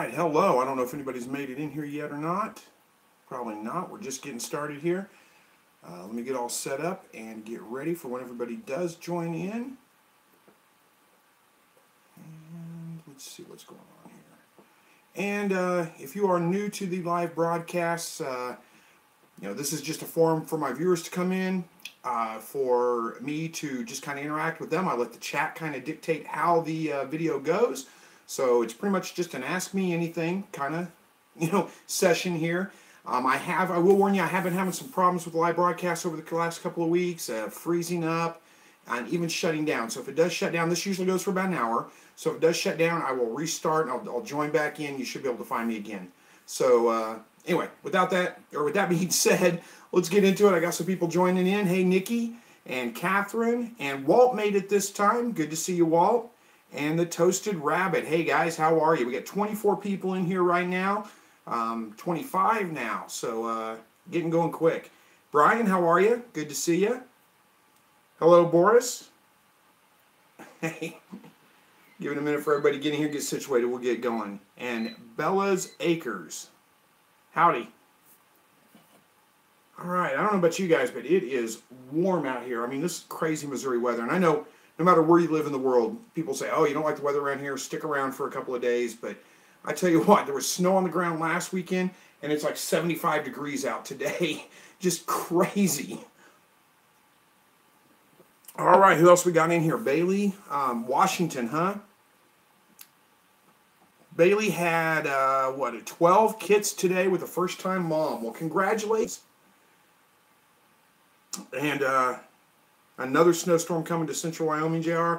right, hello. I don't know if anybody's made it in here yet or not. Probably not. We're just getting started here. Let me get all set up and get ready for when everybody does join in. And let's see what's going on here. And if you are new to the live broadcasts, this is just a forum for my viewers to come in, for me to just kind of interact with them. I let the chat kind of dictate how the video goes. So it's pretty much just an ask me anything kind of, session here. I will warn you, I have been having some problems with the live broadcasts over the last couple of weeks, freezing up and even shutting down. So if it does shut down, this usually goes for about an hour. So if it does shut down, I will restart and I'll join back in. You should be able to find me again. So anyway, with that being said, let's get into it. I got some people joining in. Hey, Nikki and Catherine and Walt made it this time. Good to see you, Walt. And the Toasted Rabbit. Hey guys, how are you? We got 24 people in here right now. 25 now, so getting going quick. Brian, how are you? Good to see you. Hello, Boris. Hey, give it a minute for everybody to get in here, get situated. We'll get going. And Bella's Acres. Howdy. All right, I don't know about you guys, but it is warm out here. I mean, this is crazy Missouri weather, and I know no matter where you live in the world, people say, oh, you don't like the weather around here, stick around for a couple of days. But I tell you what, there was snow on the ground last weekend, and it's like 75 degrees out today. Just crazy. All right, who else we got in here? Bailey, Washington, huh? Bailey had, 12 kits today with a first-time mom. Well, congratulations. And another snowstorm coming to central Wyoming, JR.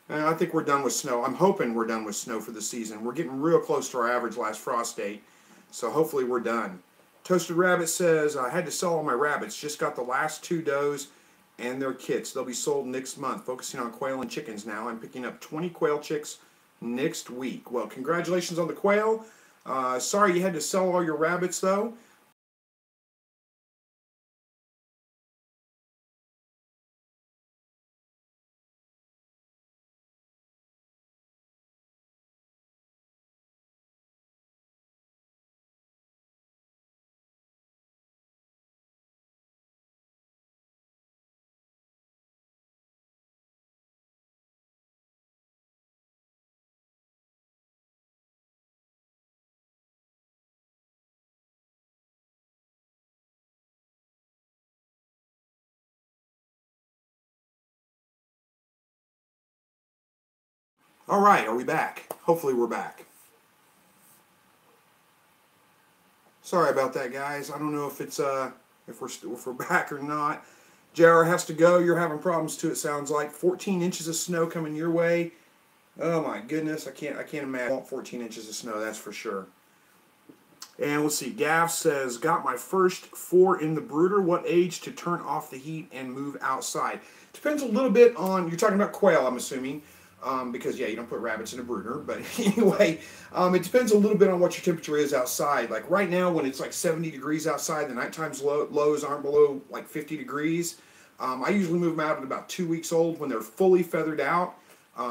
I think we're done with snow. I'm hoping we're done with snow for the season. We're getting real close to our average last frost date, so hopefully we're done. Toasted Rabbit says, I had to sell all my rabbits. Just got the last 2 does and their kits. They'll be sold next month. Focusing on quail and chickens now. I'm picking up 20 quail chicks next week. Well, congratulations on the quail. Sorry you had to sell all your rabbits, though. All right, are we back? Hopefully we're back. Sorry about that, guys. I don't know if it's if we're back or not. JR has to go. You're having problems too, it sounds like. 14 inches of snow coming your way. Oh my goodness, I can't imagine 14 inches of snow, that's for sure. And let's see, Gav says, got my first 4 in the brooder. What age to turn off the heat and move outside? Depends a little bit on, you're talking about quail, I'm assuming. Because, yeah, you don't put rabbits in a brooder. But anyway, it depends a little bit on what your temperature is outside. Like right now, when it's like 70 degrees outside, the nighttime's lows aren't below like 50 degrees. I usually move them out at about 2 weeks old when they're fully feathered out.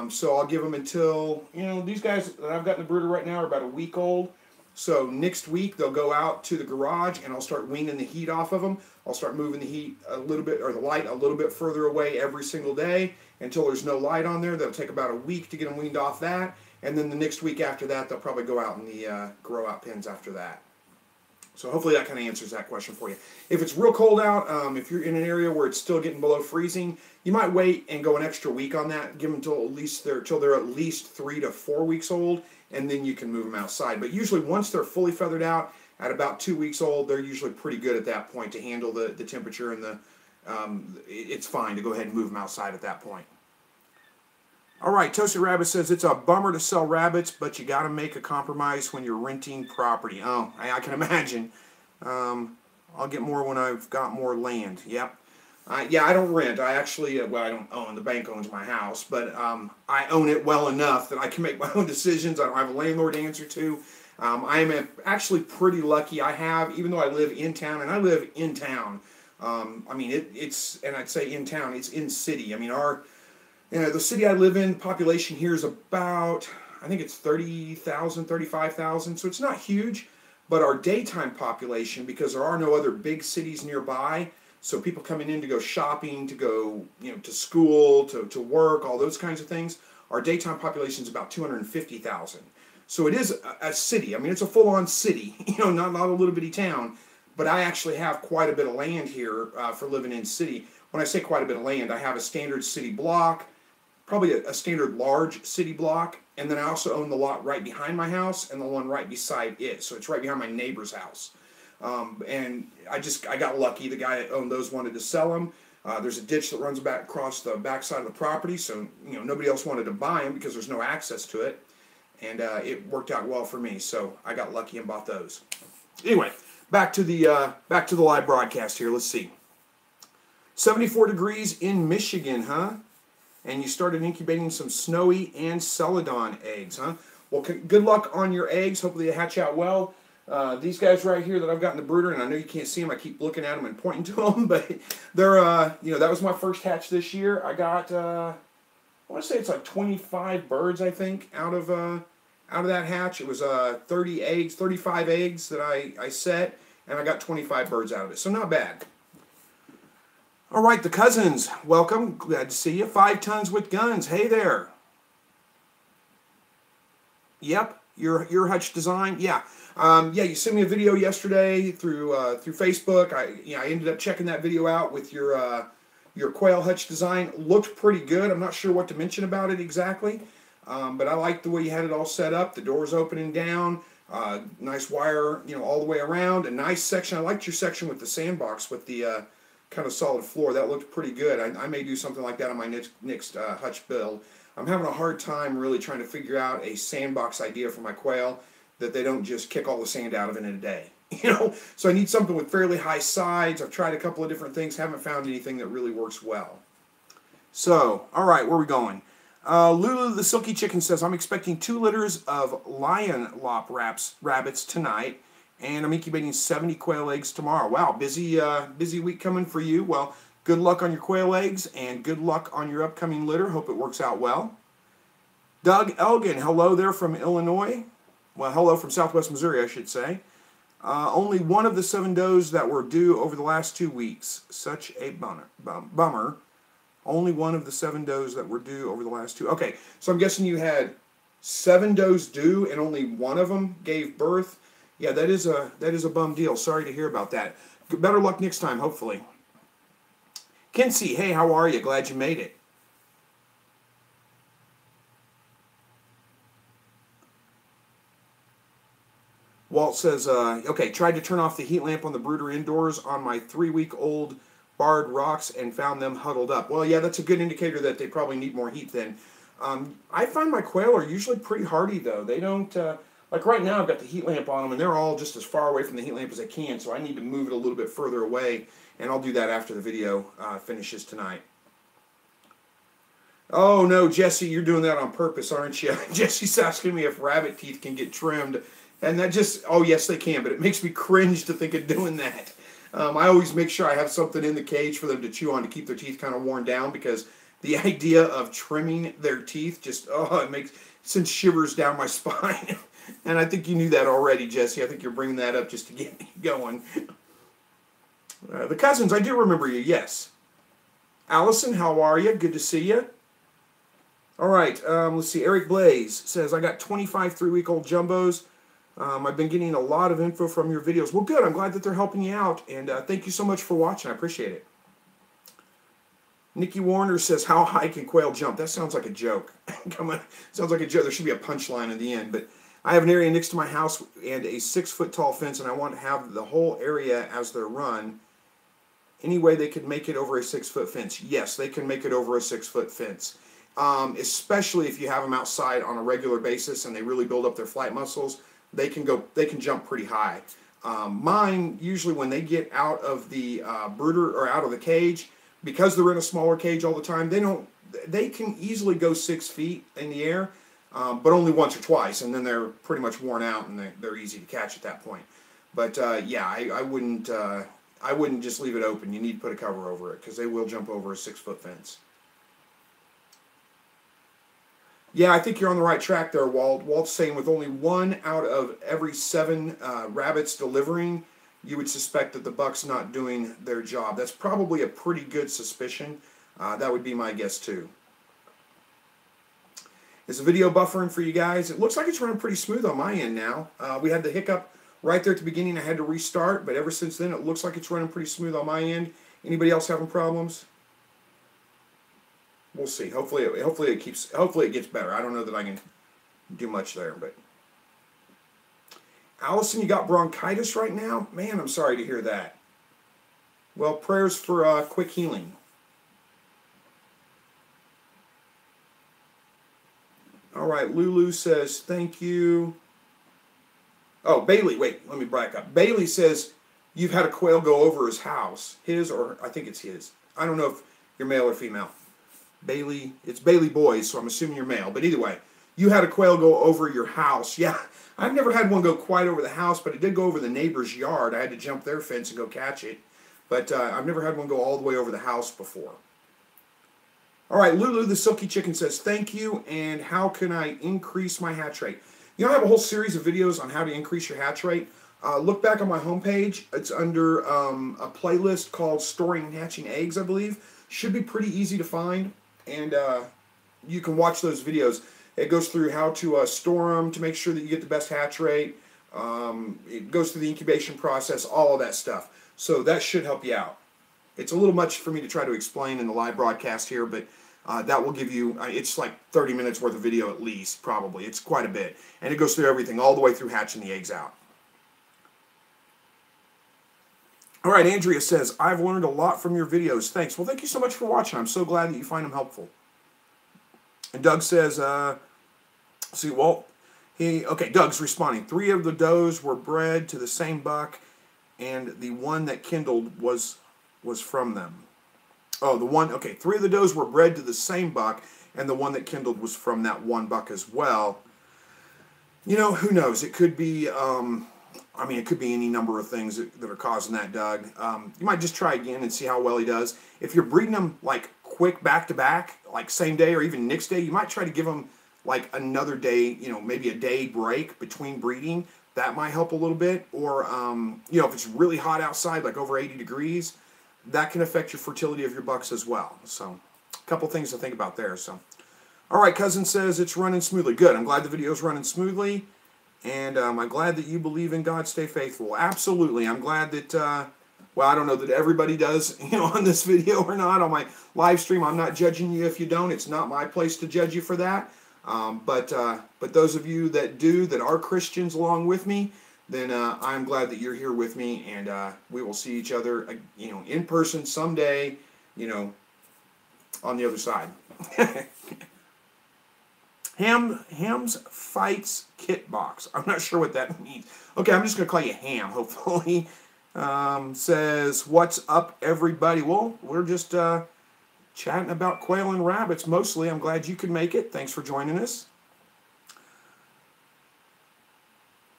So I'll give them until, these guys that I've got in the brooder right now are about a week old. So next week, they'll go out to the garage, and I'll start weaning the heat off of them. I'll start moving the heat a little bit, or the light a little bit further away every single day until there's no light on there. That'll take about a week to get them weaned off that. And then the next week after that, they'll probably go out in the grow-out pens after that. So hopefully that kind of answers that question for you. If it's real cold out, if you're in an area where it's still getting below freezing, you might wait and go an extra week on that. Give them till they're at least 3 to 4 weeks old, and then you can move them outside. But usually once they're fully feathered out at about 2 weeks old, they're usually pretty good at that point to handle the temperature and it's fine to go ahead and move them outside at that point. All right, Toasted Rabbit says, it's a bummer to sell rabbits, but you got to make a compromise when you're renting property. Oh, I can imagine. I'll get more when I've got more land. Yep. Yeah, I don't rent. I actually, I don't own. The bank owns my house, but I own it well enough that I can make my own decisions. I don't have a landlord to answer to. I am actually pretty lucky. Even though I live in town, and I live in town, I mean, and I'd say in town, it's in city. I mean, the city I live in, population here is about, I think it's 30,000, 35,000, so it's not huge. But our daytime population, because there are no other big cities nearby, so people coming in to go shopping, to go, to school, to work, all those kinds of things, our daytime population is about 250,000. So it is a city. I mean, it's a full-on city, not a little bitty town. But I actually have quite a bit of land here for living in city. When I say quite a bit of land, I have a standard city block, probably a standard large city block, and then I also own the lot right behind my house and the one right beside it. So it's right behind my neighbor's house. And I got lucky. The guy that owned those wanted to sell them. There's a ditch that runs back across the backside of the property, so nobody else wanted to buy them because there's no access to it. And it worked out well for me, so I got lucky and bought those. Anyway, back to the live broadcast here. Let's see. 74 degrees in Michigan, huh? And you started incubating some snowy and celadon eggs, huh? Well, good luck on your eggs. Hopefully they hatch out well. These guys right here that I've got in the brooder, and I know you can't see them. I keep looking at them and pointing to them, but they're, that was my first hatch this year. I got, I want to say it's like 25 birds, I think, out of that hatch. It was 35 eggs that I set, and I got 25 birds out of it, so not bad. All right, the cousins, welcome. Glad to see you. 5 tons with guns. Hey there. Yep, your hutch design. Yeah, you sent me a video yesterday through Facebook. I ended up checking that video out with your quail hutch design. Looked pretty good. I'm not sure what to mention about it exactly, but I like the way you had it all set up. The doors opening down. Nice wire, all the way around. A nice section. I liked your section with the sandbox with the kind of solid floor. That looked pretty good. I may do something like that on my next hutch build. I'm having a hard time really trying to figure out a sandbox idea for my quail that they don't just kick all the sand out of it in a day. So I need something with fairly high sides. I've tried a couple of different things, haven't found anything that really works well. So, all right, where are we going? Lulu the Silky Chicken says, I'm expecting 2 litters of lion lop rabbits tonight, and I'm incubating 70 quail eggs tomorrow. Wow, busy week coming for you. Well, good luck on your quail eggs, and good luck on your upcoming litter. Hope it works out well. Doug Elgin, hello there from Illinois. Well, hello from Southwest Missouri, I should say. Only one of the 7 does that were due over the last 2 weeks. Such a bummer. Only one of the 7 does that were due over the last 2. Okay, so I'm guessing you had 7 does due and only one of them gave birth. Yeah, that is a bum deal. Sorry to hear about that. Better luck next time, hopefully. Kinsey, hey, how are you? Glad you made it. Walt says, okay, tried to turn off the heat lamp on the brooder indoors on my 3-week-old barred rocks and found them huddled up. Well, yeah, that's a good indicator that they probably need more heat then. I find my quail are usually pretty hardy, though. They don't, like right now I've got the heat lamp on them, and they're all just as far away from the heat lamp as I can, so I need to move it a little bit further away, and I'll do that after the video finishes tonight. Oh, no, Jesse, you're doing that on purpose, aren't you? Jesse's asking me if rabbit teeth can get trimmed. And that just, oh yes they can, but it makes me cringe to think of doing that. I always make sure I have something in the cage for them to chew on to keep their teeth kind of worn down, because the idea of trimming their teeth just, it sends shivers down my spine. And I think you knew that already, Jesse. I think you're bringing that up just to get me going. The cousins, I do remember you, yes. Allison, how are you? Good to see you. All right, let's see. Eric Blaze says, I got 25 3-week-old jumbos. I've been getting a lot of info from your videos. Well, good. I'm glad that they're helping you out, and thank you so much for watching. I appreciate it. Nikki Warner says, how high can quail jump? That sounds like a joke. Come on. Sounds like a joke. There should be a punchline at the end. But I have an area next to my house and a 6-foot-tall fence, and I want to have the whole area as their run. Any way they could make it over a 6-foot fence? Yes, they can make it over a 6-foot fence. Especially if you have them outside on a regular basis and they really build up their flight muscles. They can jump pretty high. Mine, usually when they get out of the brooder or out of the cage, because they're in a smaller cage all the time, they can easily go 6 feet in the air, but only once or twice, and then they're pretty much worn out and they're easy to catch at that point. But yeah, I wouldn't just leave it open. You need to put a cover over it because they will jump over a 6-foot fence. Yeah, I think you're on the right track there, Walt. Walt's saying with only 1 out of every 7 rabbits delivering, you would suspect that the buck's not doing their job. That's probably a pretty good suspicion. That would be my guess too. Is the video buffering for you guys? It looks like it's running pretty smooth on my end now. We had the hiccup right there at the beginning. I had to restart, but ever since then it looks like it's running pretty smooth on my end. Anybody else having problems? We'll see. Hopefully it gets better. I don't know that I can do much there, but Allison, you got bronchitis right now? Man, I'm sorry to hear that. Well, prayers for quick healing. All right, Lulu says thank you. Oh, Bailey, wait, let me back up. Bailey says you've had a quail go over his house. His, or I think it's his. I don't know if you're male or female. Bailey, it's Bailey Boys, so I'm assuming you're male. But either way, you had a quail go over your house. Yeah, I've never had one go quite over the house, but it did go over the neighbor's yard. I had to jump their fence and go catch it. But I've never had one go all the way over the house before. All right, Lulu the Silky Chicken says, thank you, and how can I increase my hatch rate? You know, I have a whole series of videos on how to increase your hatch rate. Look back on my homepage. It's under a playlist called Storing and Hatching Eggs, I believe. Should be pretty easy to find, and you can watch those videos. It goes through how to store them to make sure that you get the best hatch rate. It goes through the incubation process, all of that stuff. So that should help you out. It's a little much for me to try to explain in the live broadcast here, but that will give you, it's like 30 minutes worth of video at least, probably. It's quite a bit. And it goes through everything, all the way through hatching the eggs out. All right, Andrea says, I've learned a lot from your videos. Thanks. Well, thank you so much for watching. I'm so glad that you find them helpful. And Doug says, see, Walt, okay, Doug's responding. 3 of the does were bred to the same buck, and the one that kindled was from them. Oh, the one, okay, 3 of the does were bred to the same buck, and the one that kindled was from that one buck as well. You know, who knows? It could be, I mean, it could be any number of things that are causing that, Doug. You might just try again and see how well he does. If you're breeding them, like, quick back-to-back, like same day or even next day, you might try to give them, like, another day, you know, maybe a day break between breeding. That might help a little bit. Or, you know, if it's really hot outside, like over 80 degrees, that can affect your fertility of your bucks as well. So, a couple things to think about there. So, all right, Cousin says it's running smoothly. Good. I'm glad the video is running smoothly. And I'm glad that you believe in God. Stay faithful. Absolutely. I'm glad that, well, I don't know that everybody does, you know, on this video or not. On my live stream, I'm not judging you if you don't. It's not my place to judge you for that. But those of you that do, that are Christians along with me, then I'm glad that you're here with me, and we will see each other, you know, in person someday, you know, on the other side. Ham's Fights Kit Box. I'm not sure what that means. Okay, I'm just going to call you Ham, hopefully. Says, what's up, everybody? Well, we're just chatting about quail and rabbits mostly. I'm glad you could make it. Thanks for joining us.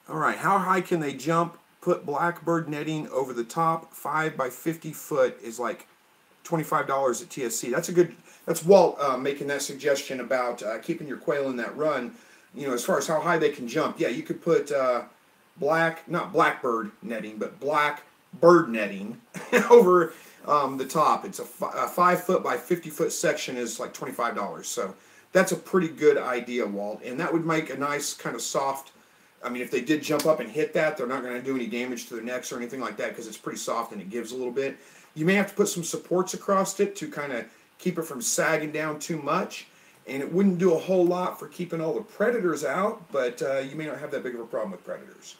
All right, how high can they jump? Put blackbird netting over the top. 5 by 50 foot is like $25 at TSC. That's a good. That's Walt making that suggestion about keeping your quail in that run. You know, as far as how high they can jump, yeah, you could put not blackbird netting, but blackbird netting over the top. It's a 5 foot by 50 foot section is like $25. So that's a pretty good idea, Walt. And that would make a nice kind of soft. I mean, if they did jump up and hit that, they're not going to do any damage to their necks or anything like that because it's pretty soft and it gives a little bit. You may have to put some supports across it to kind of keep it from sagging down too much. And it wouldn't do a whole lot for keeping all the predators out, but you may not have that big of a problem with predators.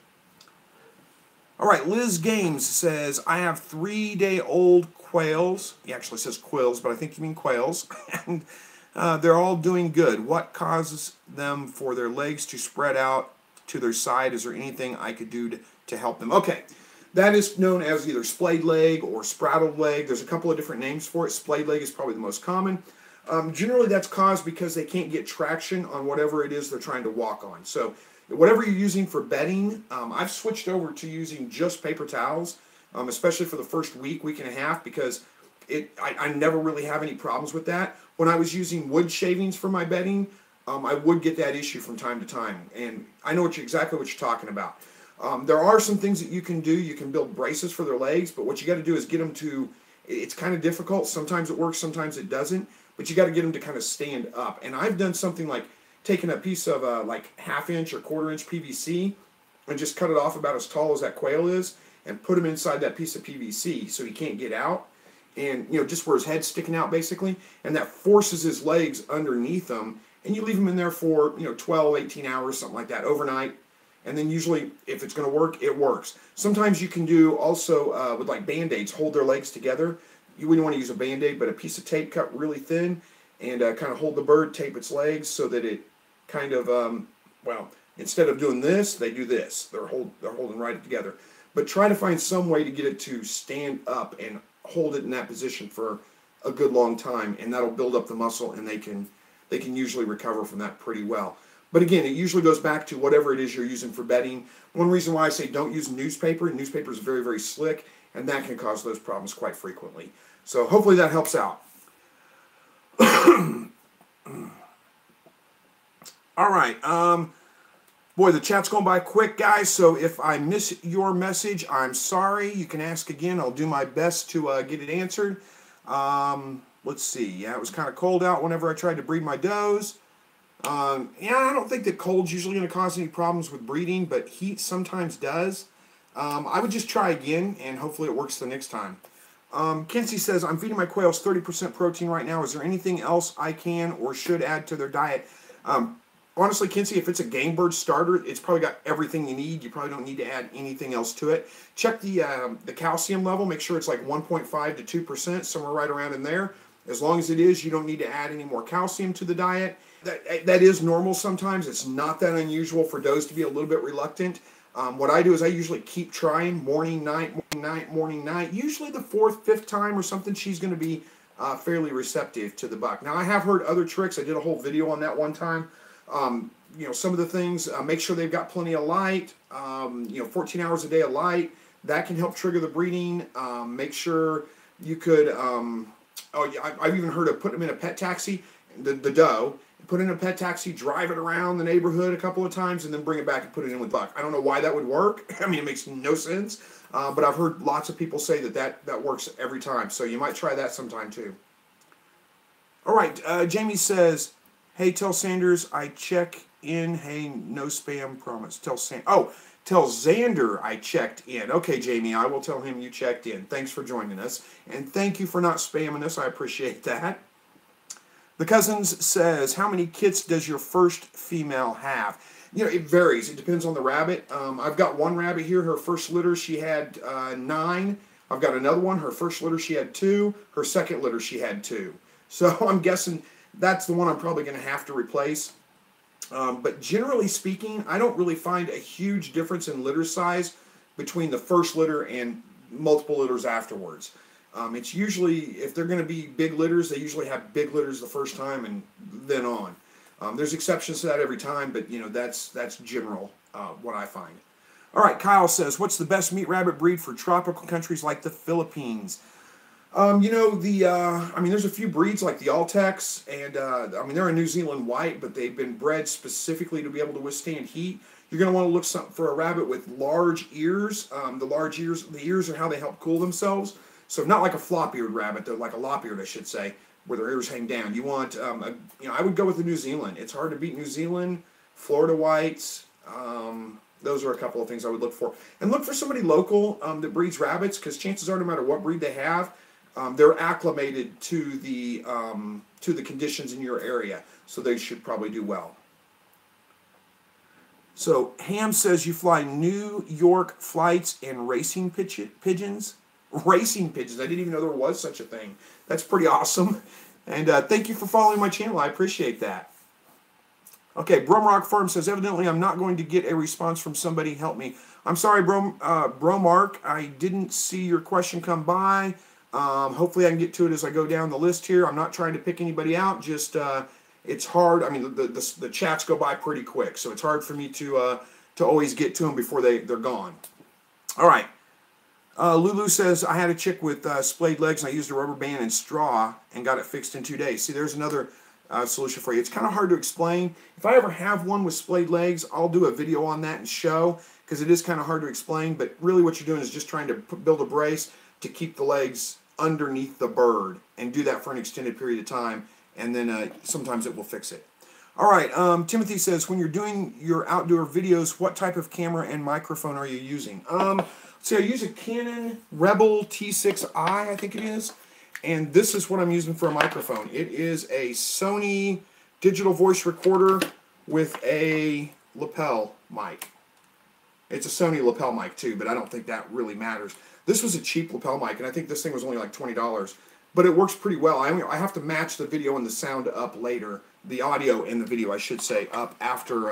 All right, Liz Games says, I have 3-day-old quails. He actually says quills, but I think you mean quails. And they're all doing good. What causes them for their legs to spread out to their side? Is there anything I could do to help them? Okay, that is known as either splayed leg or spraddled leg. There's a couple of different names for it. Splayed leg is probably the most common. Generally, that's caused because they can't get traction on whatever it is they're trying to walk on. So whatever you're using for bedding, I've switched over to using just paper towels, especially for the first week and a half, because I never really have any problems with that. When I was using wood shavings for my bedding, I would get that issue from time to time. And I know exactly what you're talking about. There are some things that you can do. You can build braces for their legs, but what you got to do is get them to, it's kind of difficult. Sometimes it works, sometimes it doesn't, but you got to get them to kind of stand up. And I've done something like taking a piece of like 1/2 inch or 1/4 inch PVC and just cut it off about as tall as that quail is and put him inside that piece of PVC so he can't get out. And, just where his head's sticking out basically. And that forces his legs underneath him. And you leave him in there for, 12, 18 hours, something like that, overnight. And then usually, if it's going to work, it works. Sometimes you can do also with like Band-Aids, hold their legs together. You wouldn't want to use a Band-Aid, but a piece of tape cut really thin and kind of hold the bird, tape its legs so that it kind of, instead of doing this, they do this. They're holding right together. But try to find some way to get it to stand up and hold it in that position for a good long time, and that'll build up the muscle, and they can usually recover from that pretty well. But again, it usually goes back to whatever it is you're using for bedding. One reason why I say don't use newspaper. Newspaper is very, very slick, and that can cause those problems quite frequently. So hopefully that helps out. All right. Boy, the chat's going by quick, guys, so if I miss your message, I'm sorry. You can ask again. I'll do my best to get it answered. Let's see. Yeah, it was kind of cold out whenever I tried to breed my does. I don't think that cold's usually going to cause any problems with breeding, but heat sometimes does. I would just try again, and hopefully it works the next time. Kenzie says, I'm feeding my quails 30% protein right now. Is there anything else I can or should add to their diet? Honestly, Kinsey, if it's a game bird starter, it's probably got everything you need. You probably don't need to add anything else to it. Check the calcium level. Make sure it's like 1.5 to 2%, somewhere right around in there. As long as it is, you don't need to add any more calcium to the diet. That is normal sometimes. It's not that unusual for does to be a little bit reluctant. What I do is I usually keep trying morning, night, morning, night, morning, night. Usually the 4th, 5th time or something, she's going to be fairly receptive to the buck. Now, I have heard other tricks. I did a whole video on that one time. Some of the things, make sure they've got plenty of light, 14 hours a day of light. That can help trigger the breeding. Make sure you could, I've even heard of putting them in a pet taxi, the doe, put in a pet taxi, drive it around the neighborhood a couple of times, and then bring it back and put it in with buck. I don't know why that would work. I mean, it makes no sense. But I've heard lots of people say that works every time. So you might try that sometime too. All right, Jamie says, hey, tell Sanders I check in. Hey, no spam, promise. Tell Xander I checked in. Okay, Jamie, I will tell him you checked in. Thanks for joining us. And thank you for not spamming us. I appreciate that. The Cousins says, how many kits does your first female have? It varies. It depends on the rabbit. I've got one rabbit here. Her first litter, she had 9. I've got another one. Her first litter, she had 2. Her second litter, she had 2. So I'm guessing that's the one I'm probably going to have to replace. But generally speaking, I don't really find a huge difference in litter size between the first litter and multiple litters afterwards. It's usually, if they're going to be big litters, they usually have big litters the first time and then on. There's exceptions to that every time, but that's general what I find. All right, Kyle says, what's the best meat rabbit breed for tropical countries like the Philippines? There's a few breeds like the Altex, and they're a New Zealand white, but they've been bred specifically to be able to withstand heat. You're going to want to look for a rabbit with large ears. The ears are how they help cool themselves. So not like a flop-eared rabbit, they're like a lop-eared, I should say, where their ears hang down. You want, I would go with the New Zealand. It's hard to beat New Zealand, Florida whites. Those are a couple of things I would look for. And look for somebody local that breeds rabbits, because chances are no matter what breed they have, they're acclimated to the conditions in your area, so they should probably do well. So Ham says you fly New York flights and racing pigeons. Racing pigeons. I didn't even know there was such a thing. That's pretty awesome. And thank you for following my channel. I appreciate that. Okay, Bromrock Farm says, evidently I'm not going to get a response from somebody. Help me. I'm sorry, Bromark. I didn't see your question come by. Hopefully I can get to it as I go down the list here. I'm not trying to pick anybody out. Just it's hard. I mean, the chats go by pretty quick, so it's hard for me to always get to them before they're gone. All right. Lulu says, I had a chick with splayed legs, and I used a rubber band and straw and got it fixed in 2 days. See, there's another solution for you. It's kind of hard to explain. If I ever have one with splayed legs, I'll do a video on that and show, because it is kind of hard to explain. But really what you're doing is just trying to build a brace to keep the legs underneath the bird, and do that for an extended period of time, and then sometimes it will fix it. All right, Timothy says, when you're doing your outdoor videos, what type of camera and microphone are you using? See, I use a Canon Rebel T6i, I think it is, and this is what I'm using for a microphone. It is a Sony digital voice recorder with a lapel mic. It's a Sony lapel mic too, but I don't think that really matters. This was a cheap lapel mic, and I think this thing was only like $20. But it works pretty well. I have to match the video and the sound up later. The audio and the video, I should say, up after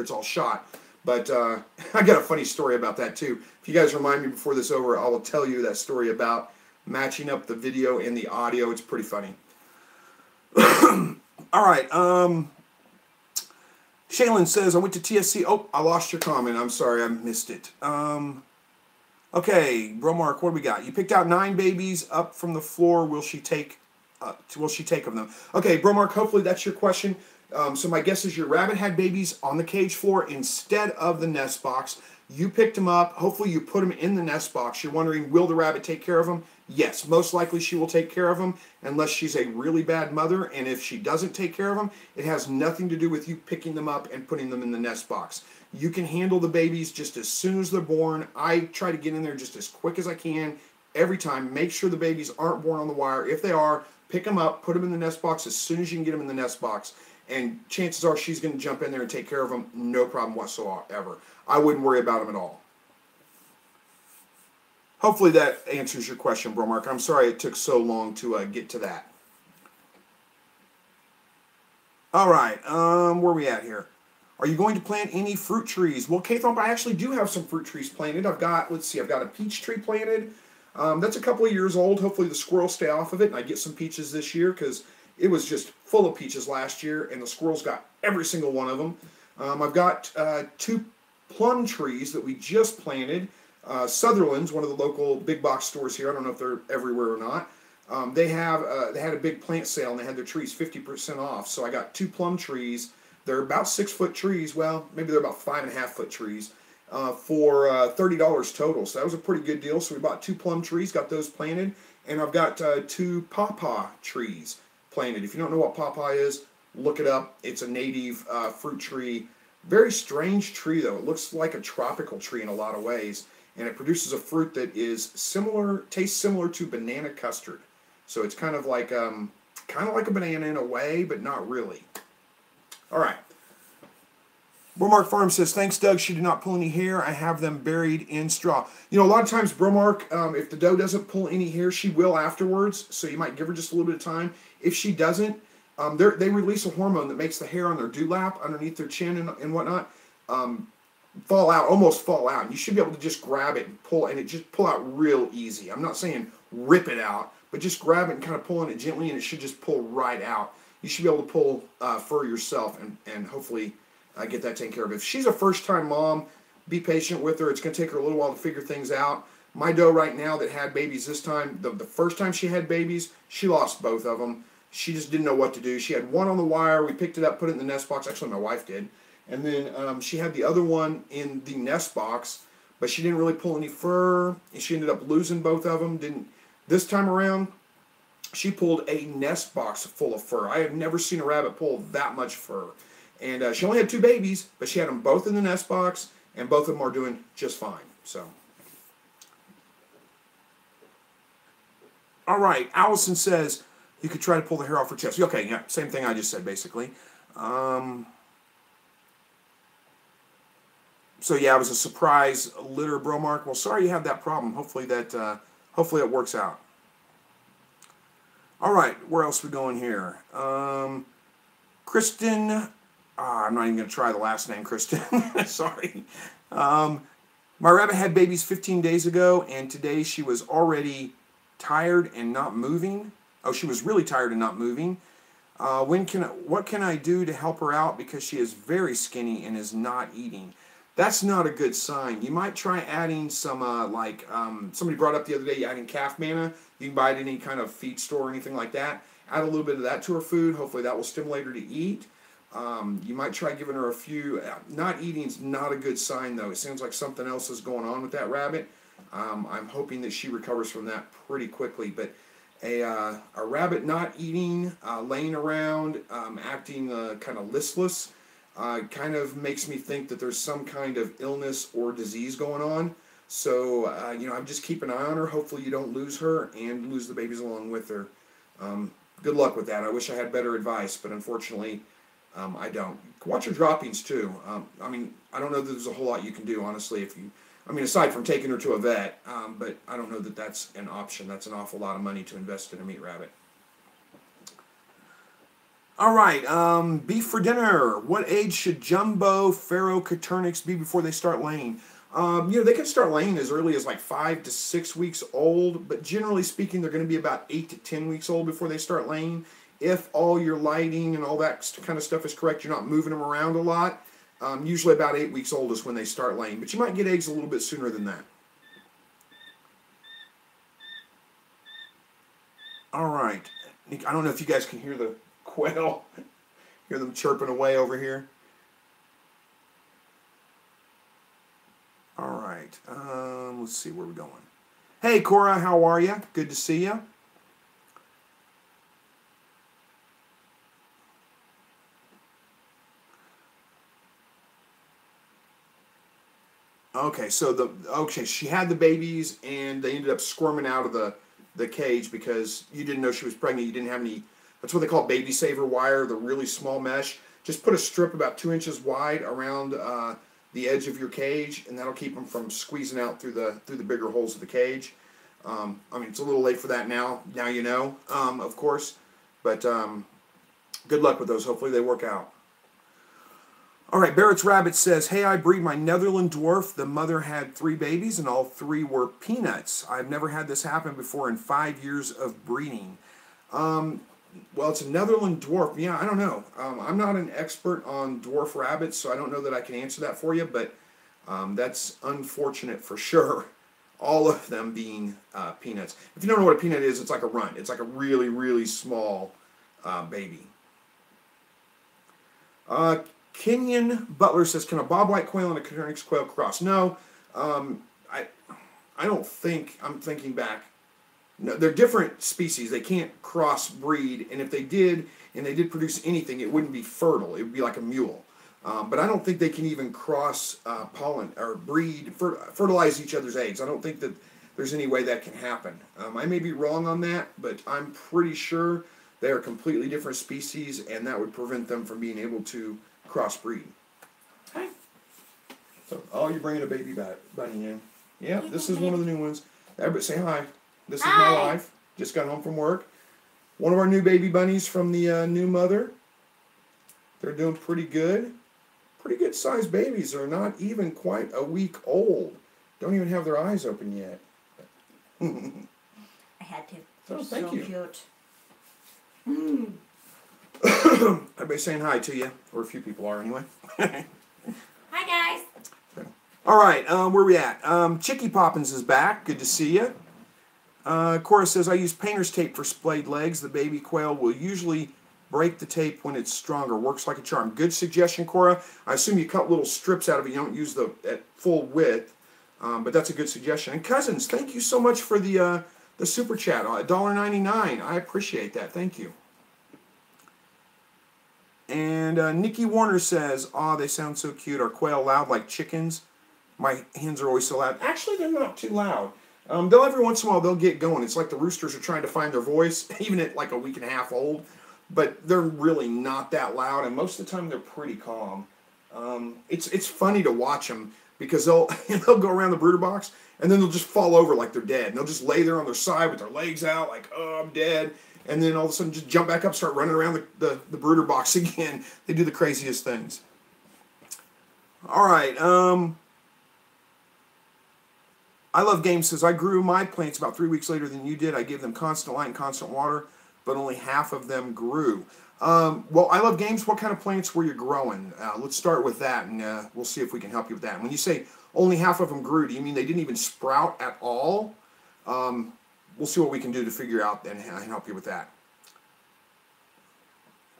it's all shot. But I got a funny story about that too. If you guys remind me before this is over, I will tell you that story about matching up the video and the audio. It's pretty funny. All right. Shaylin says, I went to TSC. Oh, I lost your comment. I'm sorry, I missed it. Okay, Bro Mark, what do we got? You picked out 9 babies up from the floor. Will she take of them? Okay, Bro Mark, hopefully that's your question. So my guess is your rabbit had babies on the cage floor instead of the nest box. You picked them up. Hopefully you put them in the nest box. You're wondering, will the rabbit take care of them? Yes, most likely she will take care of them, unless she's a really bad mother. And if she doesn't take care of them, it has nothing to do with you picking them up and putting them in the nest box. You can handle the babies just as soon as they're born. I try to get in there just as quick as I can every time. Make sure the babies aren't born on the wire. If they are, pick them up, put them in the nest box as soon as you can get them in the nest box. And chances are she's going to jump in there and take care of them, no problem whatsoever. I wouldn't worry about them at all. Hopefully that answers your question, Bro Mark. I'm sorry it took so long to get to that. All right, where are we at here? Are you going to plant any fruit trees? Well, Kathon, I actually do have some fruit trees planted. I've got, let's see, I've got a peach tree planted. That's a couple of years old. Hopefully the squirrels stay off of it and I get some peaches this year, because it was just full of peaches last year and the squirrels got every single one of them. I've got 2 plum trees that we just planted. Sutherland's, one of the local big box stores here. I don't know if they're everywhere or not. They had a big plant sale and they had their trees 50% off. So I got 2 plum trees. They're about 6-foot trees. Well, maybe they're about 5.5-foot trees for $30 total. So that was a pretty good deal. So we bought 2 plum trees, got those planted, and I've got 2 pawpaw trees planted. If you don't know what pawpaw is, look it up. It's a native fruit tree. Very strange tree though. It looks like a tropical tree in a lot of ways, and it produces a fruit that is similar, tastes similar to banana custard. So it's kind of like a banana in a way, but not really. All right. Bromark Farm says, thanks, Doug. She did not pull any hair. I have them buried in straw. You know, a lot of times, Bromark, if the doe doesn't pull any hair, she will afterwards. So you might give her just a little bit of time. If she doesn't, they release a hormone that makes the hair on their dewlap, underneath their chin and whatnot, almost fall out. You should be able to just grab it and pull, and it just pull out real easy. I'm not saying rip it out, but just grab it and kind of pull on it gently, and it should just pull right out. You should be able to pull fur yourself and hopefully get that taken care of. If she's a first-time mom, be patient with her. It's going to take her a little while to figure things out. My doe right now that had babies this time, the first time she had babies, she lost both of them. She just didn't know what to do. She had one on the wire. We picked it up, put it in the nest box. Actually, my wife did. And then she had the other one in the nest box, but she didn't really pull any fur. And she ended up losing both of them. This time around, she pulled a nest box full of fur. I have never seen a rabbit pull that much fur. And she only had 2 babies, but she had them both in the nest box, and both of them are doing just fine. So, all right. Allison says you could try to pull the hair off her chest. Okay, yeah, same thing I just said, basically. So yeah, it was a surprise litter, Bromark. Well, sorry you had that problem. Hopefully it works out. All right, where else are we going here? Kristen. I'm not even going to try the last name, Kristen. Sorry. My rabbit had babies 15 days ago, and today she was already tired and not moving. Oh, she was really tired and not moving. What can I do to help her out, because she is very skinny and is not eating? That's not a good sign. You might try adding some, somebody brought up the other day, adding calf manna. You can buy it at any kind of feed store or anything like that. add a little bit of that to her food. Hopefully that will stimulate her to eat. You might try giving her a few. Not eating is not a good sign, though. It sounds like something else is going on with that rabbit. I'm hoping that she recovers from that pretty quickly. But a rabbit not eating, laying around, acting kind of listless, kind of makes me think that there's some kind of illness or disease going on. So, I'm just keeping an eye on her. Hopefully you don't lose her and lose the babies along with her. Good luck with that. I wish I had better advice, but unfortunately, I don't. Watch your droppings, too. I don't know that there's a whole lot you can do, honestly, aside from taking her to a vet, but I don't know that that's an option. That's an awful lot of money to invest in a meat rabbit. All right, beef for dinner. What age should jumbo Pharaoh Coturnix be before they start laying? They can start laying as early as like 5 to 6 weeks old, but generally speaking, they're going to be about 8 to 10 weeks old before they start laying. If all your lighting and all that kind of stuff is correct, you're not moving them around a lot. Usually about 8 weeks old is when they start laying, but you might get eggs a little bit sooner than that. All right. I don't know if you guys can hear the quail. Hear them chirping away over here. All right. Let's see where we're going. Hey, Cora, how are you? Good to see you. Okay, she had the babies and they ended up squirming out of the cage because you didn't know she was pregnant. You didn't have any. That's what they call baby saver wire, the really small mesh. Just put a strip about 2 inches wide around the edge of your cage, and that'll keep them from squeezing out through the bigger holes of the cage. It's a little late for that now. Now you know, of course. But good luck with those. Hopefully they work out. All right, Barrett's Rabbit says, hey, I breed my Netherland dwarf. The mother had 3 babies, and all 3 were peanuts. I've never had this happen before in 5 years of breeding. Well, it's a Netherland dwarf. Yeah, I don't know. I'm not an expert on dwarf rabbits, so I don't know that I can answer that for you, but that's unfortunate for sure. All of them being peanuts. If you don't know what a peanut is, it's like a runt. It's like a really, really small baby. Kenyon Butler says, can a bobwhite quail and a Coturnix quail cross? No, I don't think, I'm thinking back. No, they're different species. They can't crossbreed, and if they did, and they did produce anything, it wouldn't be fertile. It would be like a mule. But I don't think they can even cross pollen or breed, fertilize each other's eggs. I don't think that there's any way that can happen. I may be wrong on that, but I'm pretty sure they are completely different species, and that would prevent them from being able to crossbreed. Hi. So, you're bringing a baby bunny in. Yeah, this is one of the new ones. Everybody say hi. This is my wife. Just got home from work. One of our new baby bunnies from the new mother. They're doing pretty good. Pretty good sized babies. They're not even quite a week old. Don't even have their eyes open yet. I had to. Oh, thank you. Cute. Everybody saying hi to you, or a few people are anyway. Hi guys. All right, where we at? Chicky Poppins is back. Good to see you. Cora says, I use painter's tape for splayed legs. The baby quail will usually break the tape when it's stronger. Works like a charm. Good suggestion, Cora. I assume you cut little strips out of it. You don't use at full width, but that's a good suggestion. And Cousins, thank you so much for the super chat. $1.99. I appreciate that. Thank you. And Nikki Warner says, they sound so cute. Are quail loud like chickens? My hens are always so loud. Actually, they're not too loud. They'll every once in a while they'll get going. It's like the roosters are trying to find their voice, even at like a week and a half old. But they're really not that loud, and most of the time they're pretty calm. It's funny to watch them because they'll go around the brooder box and then they'll just fall over like they're dead. And they'll just lay there on their side with their legs out, like I'm dead. And then all of a sudden just jump back up, start running around the brooder box again. They do the craziest things. All right. I Love Games says, I grew my plants about 3 weeks later than you did. I gave them constant light and constant water, but only half of them grew. Well, I Love Games, what kind of plants were you growing? Let's start with that, and we'll see if we can help you with that. When you say only half of them grew, do you mean they didn't even sprout at all? We'll see what we can do to figure out and help you with that.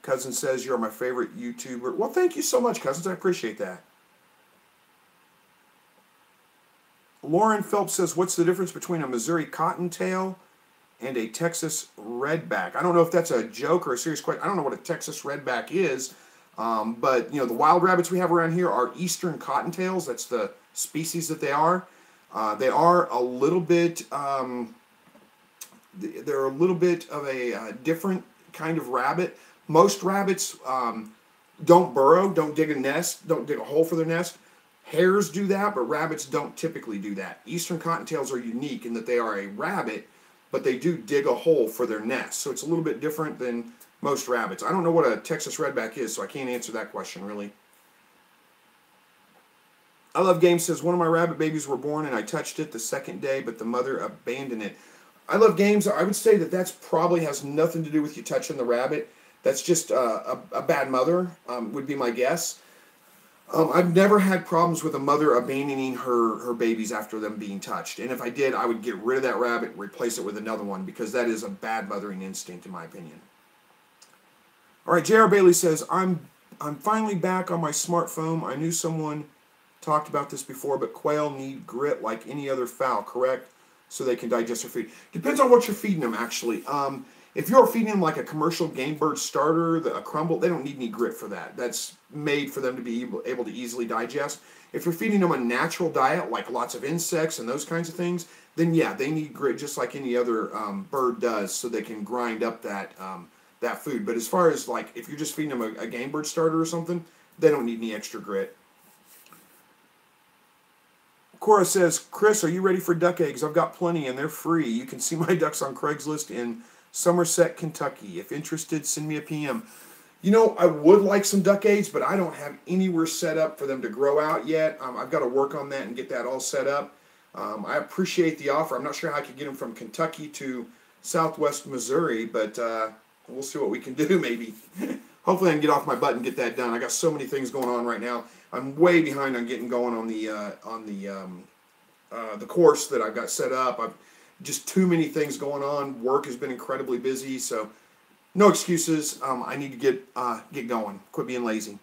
Cousin says you're my favorite YouTuber. Well, thank you so much, Cousins. I appreciate that. Lauren Phelps says, what's the difference between a Missouri cottontail and a Texas redback? I don't know if that's a joke or a serious question. I don't know what a Texas redback is, but the wild rabbits we have around here are eastern cottontails. That's the species that they are. They are a little bit. They're a little bit of a different kind of rabbit. Most rabbits don't burrow, don't dig a nest, don't dig a hole for their nest. Hares do that, but rabbits don't typically do that. Eastern cottontails are unique in that they are a rabbit, but they do dig a hole for their nest. So it's a little bit different than most rabbits. I don't know what a Texas redback is, so I can't answer that question really. I Love Games says, one of my rabbit babies were born and I touched it the second day, but the mother abandoned it. I Love Games, I would say that that's probably has nothing to do with you touching the rabbit. That's just a bad mother, would be my guess. I've never had problems with a mother abandoning her babies after them being touched. And if I did, I would get rid of that rabbit and replace it with another one because that is a bad mothering instinct in my opinion. All right, J.R. Bailey says, I'm finally back on my smartphone. I knew someone talked about this before, but quail need grit like any other fowl, correct? So they can digest their food. Depends on what you're feeding them, actually. If you're feeding them like a commercial game bird starter, a crumble, they don't need any grit for that. That's made for them to be able to easily digest. If you're feeding them a natural diet, like lots of insects and those kinds of things, then yeah, they need grit just like any other bird does, so they can grind up that food. But as far as like if you're just feeding them a game bird starter or something, they don't need any extra grit. Cora says, Chris, are you ready for duck eggs? I've got plenty and they're free. You can see my ducks on Craigslist in Somerset, Kentucky. If interested, send me a PM. I would like some duck eggs, but I don't have anywhere set up for them to grow out yet. I've got to work on that and get that all set up. I appreciate the offer. I'm not sure how I could get them from Kentucky to southwest Missouri, but we'll see what we can do maybe. Hopefully I can get off my butt and get that done. I got so many things going on right now. I'm way behind on getting going on the course that I've got set up. I've just too many things going on. Work has been incredibly busy, so no excuses. I need to get going. Quit being lazy.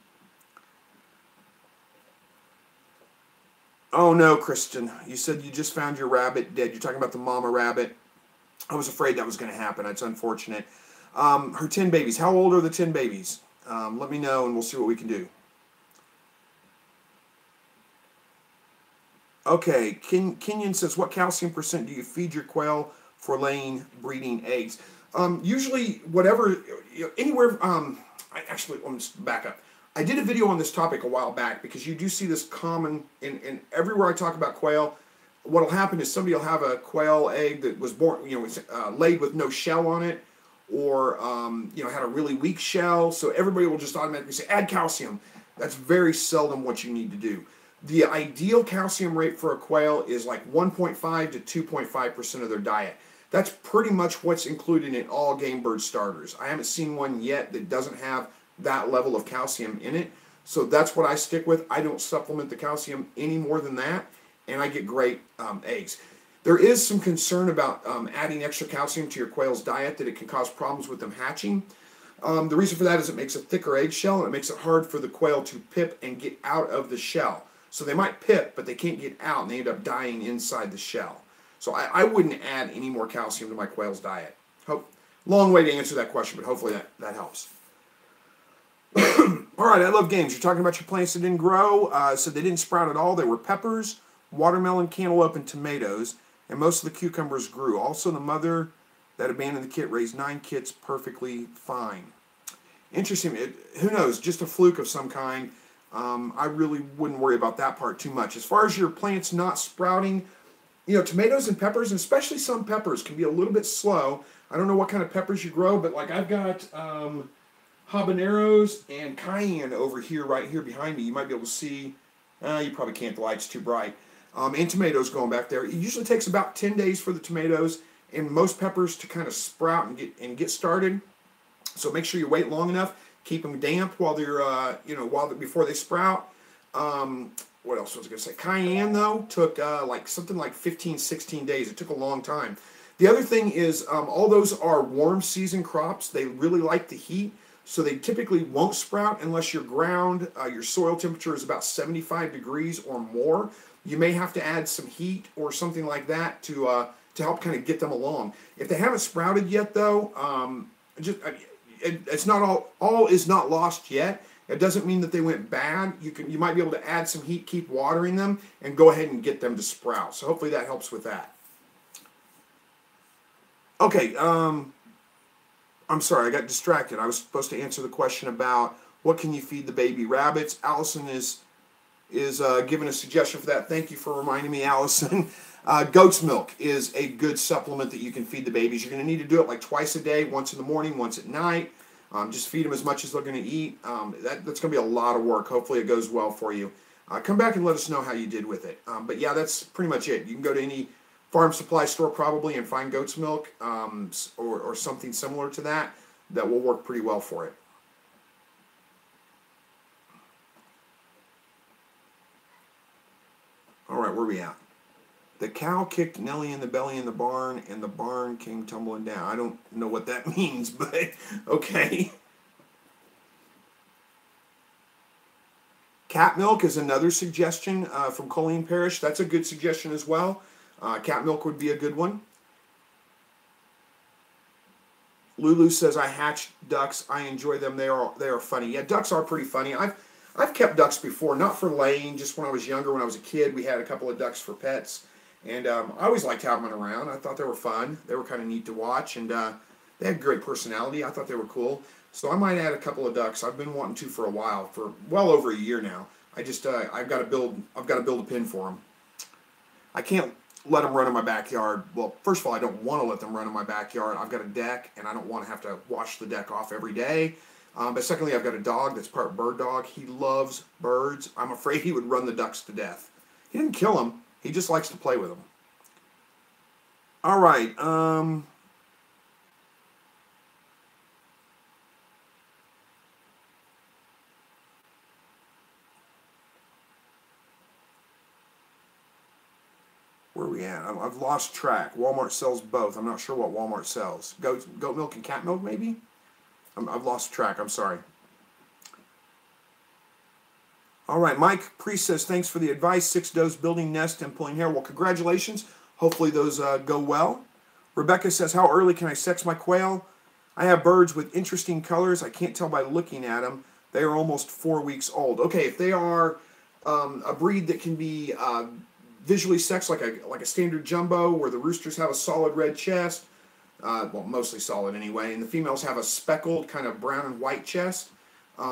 Oh no, Kristen, you said you just found your rabbit dead. You're talking about the mama rabbit. I was afraid that was going to happen. It's unfortunate. Her 10 babies. How old are the 10 babies? Let me know and we'll see what we can do. Okay, Kenyon says, what calcium percent do you feed your quail for laying, breeding eggs? Usually, whatever, anywhere, let me just back up. I did a video on this topic a while back because you do see this common, in everywhere I talk about quail, what will happen is somebody will have a quail egg that was born, laid with no shell on it, or, had a really weak shell, so everybody will just automatically say, add calcium. That's very seldom what you need to do. The ideal calcium rate for a quail is like 1.5 to 2.5% of their diet. That's pretty much what's included in all game bird starters. I haven't seen one yet that doesn't have that level of calcium in it. So that's what I stick with. I don't supplement the calcium any more than that, and I get great eggs. There is some concern about adding extra calcium to your quail's diet, that it can cause problems with them hatching. The reason for that is it makes a thicker eggshell, and it makes it hard for the quail to pip and get out of the shell. So they might pip, but they can't get out, and they end up dying inside the shell. So I wouldn't add any more calcium to my quail's diet. Long way to answer that question, but hopefully that helps. All right, I Love Games. You're talking about your plants that didn't grow. So they didn't sprout at all. They were peppers, watermelon, cantaloupe, and tomatoes, and most of the cucumbers grew. Also, the mother that abandoned the kit raised 9 kits perfectly fine. Interesting. Who knows? Just a fluke of some kind. I really wouldn't worry about that part too much. As far as your plants not sprouting, tomatoes and peppers, and especially some peppers, can be a little bit slow. I don't know what kind of peppers you grow, but like I've got habaneros and cayenne over here, right here behind me. You might be able to see. You probably can't. The light's too bright. And tomatoes going back there. It usually takes about 10 days for the tomatoes and most peppers to kind of sprout and get started. So make sure you wait long enough. Keep them damp while they're, before they sprout. What else was I going to say? Cayenne, though, took something like 15, 16 days. It took a long time. The other thing is, all those are warm season crops. They really like the heat. so they typically won't sprout unless your ground, your soil temperature is about 75 degrees or more. You may have to add some heat or something like that to help kind of get them along. If they haven't sprouted yet, though, it's not all is not lost yet. It doesn't mean that they went bad. You might be able to add some heat, keep watering them, and go ahead and get them to sprout. So hopefully that helps with that. Okay, I'm sorry, I got distracted. I was supposed to answer the question about what can you feed the baby rabbits. Allison is giving a suggestion for that. Thank you for reminding me, Allison. Goat's milk is a good supplement that you can feed the babies. You're going to need to do it like twice a day, once in the morning, once at night. Just feed them as much as they're going to eat. That's going to be a lot of work. Hopefully it goes well for you. Come back and let us know how you did with it. But yeah, that's pretty much it. You can go to any farm supply store probably and find goat's milk or something similar to that will work pretty well for it. All right, where are we at? The cow kicked Nellie in the belly in the barn, and the barn came tumbling down. I don't know what that means, but okay. Cat milk is another suggestion from Colleen Parrish. That's a good suggestion as well. Cat milk would be a good one. Lulu says, I hatch ducks. I enjoy them. They are funny. Yeah, ducks are pretty funny. I've kept ducks before, not for laying, just when I was younger, when I was a kid. We had a couple of ducks for pets. And I always liked having them around. I thought they were fun. They were kind of neat to watch, and they had great personality. I thought they were cool. So I might add a couple of ducks. I've been wanting to for a while, for well over a year now. I've got to build a pen for them. I can't let them run in my backyard. Well, first of all, I don't want to let them run in my backyard. I've got a deck, and I don't want to have to wash the deck off every day. But secondly, I've got a dog that's part bird dog. He loves birds. I'm afraid he would run the ducks to death. He didn't kill them. He just likes to play with them. All right. Where are we at? I've lost track. Walmart sells both. I'm not sure what Walmart sells. Goat milk and cat milk, maybe? I've lost track. I'm sorry. All right, Mike Priest says, thanks for the advice. 6 does building nest and pulling hair. Well, congratulations. Hopefully those go well. Rebecca says, how early can I sex my quail? I have birds with interesting colors. I can't tell by looking at them. They are almost 4 weeks old. Okay, if they are a breed that can be visually sexed like a standard jumbo, where the roosters have a solid red chest, well, mostly solid anyway, and the females have a speckled kind of brown and white chest.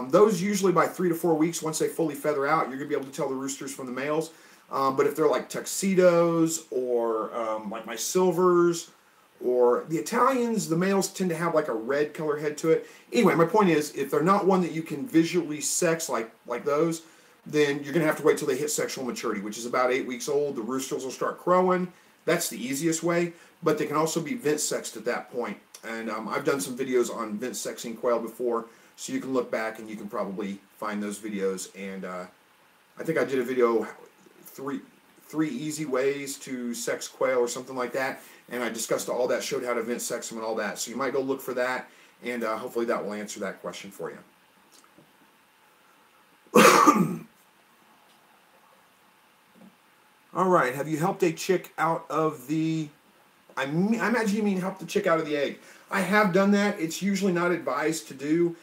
Those usually by 3 to 4 weeks, once they fully feather out, you're going to be able to tell the roosters from the males. But if they're like tuxedos or like my silvers or the Italians, the males tend to have like a red color head to it. Anyway, my point is, if they're not one that you can visually sex like those, then you're going to have to wait till they hit sexual maturity, which is about 8 weeks old. The roosters will start crowing. That's the easiest way, but they can also be vent sexed at that point. And I've done some videos on vent sexing quail before, so you can look back and you can probably find those videos. And I think I did a video, three easy ways to sex quail or something like that, and I discussed all that, showed how to vent sex them and all that. So you might go look for that, and hopefully that will answer that question for you. All right, have you helped a chick out of the... I imagine you mean help the chick out of the egg. I have done that. It's usually not advised to do.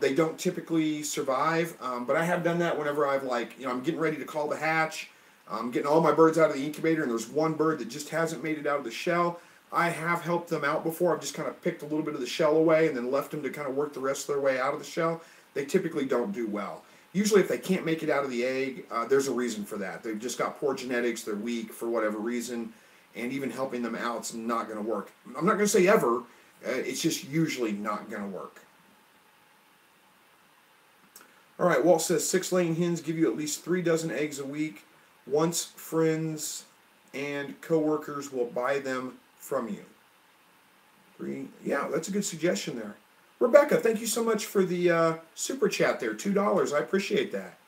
They don't typically survive, but I have done that whenever I'm getting ready to call the hatch. I'm getting all my birds out of the incubator, and there's one bird that just hasn't made it out of the shell. I have helped them out before. I've just kind of picked a little bit of the shell away and then left them to kind of work the rest of their way out of the shell. They typically don't do well. Usually if they can't make it out of the egg, there's a reason for that. They've just got poor genetics, they're weak for whatever reason, and even helping them out's not going to work. I'm not going to say ever, it's just usually not going to work. All right, Walt says 6 laying hens give you at least 3 dozen eggs a week. Once friends and coworkers will buy them from you. 3, yeah, that's a good suggestion there. Rebecca, thank you so much for the super chat there, $2. I appreciate that.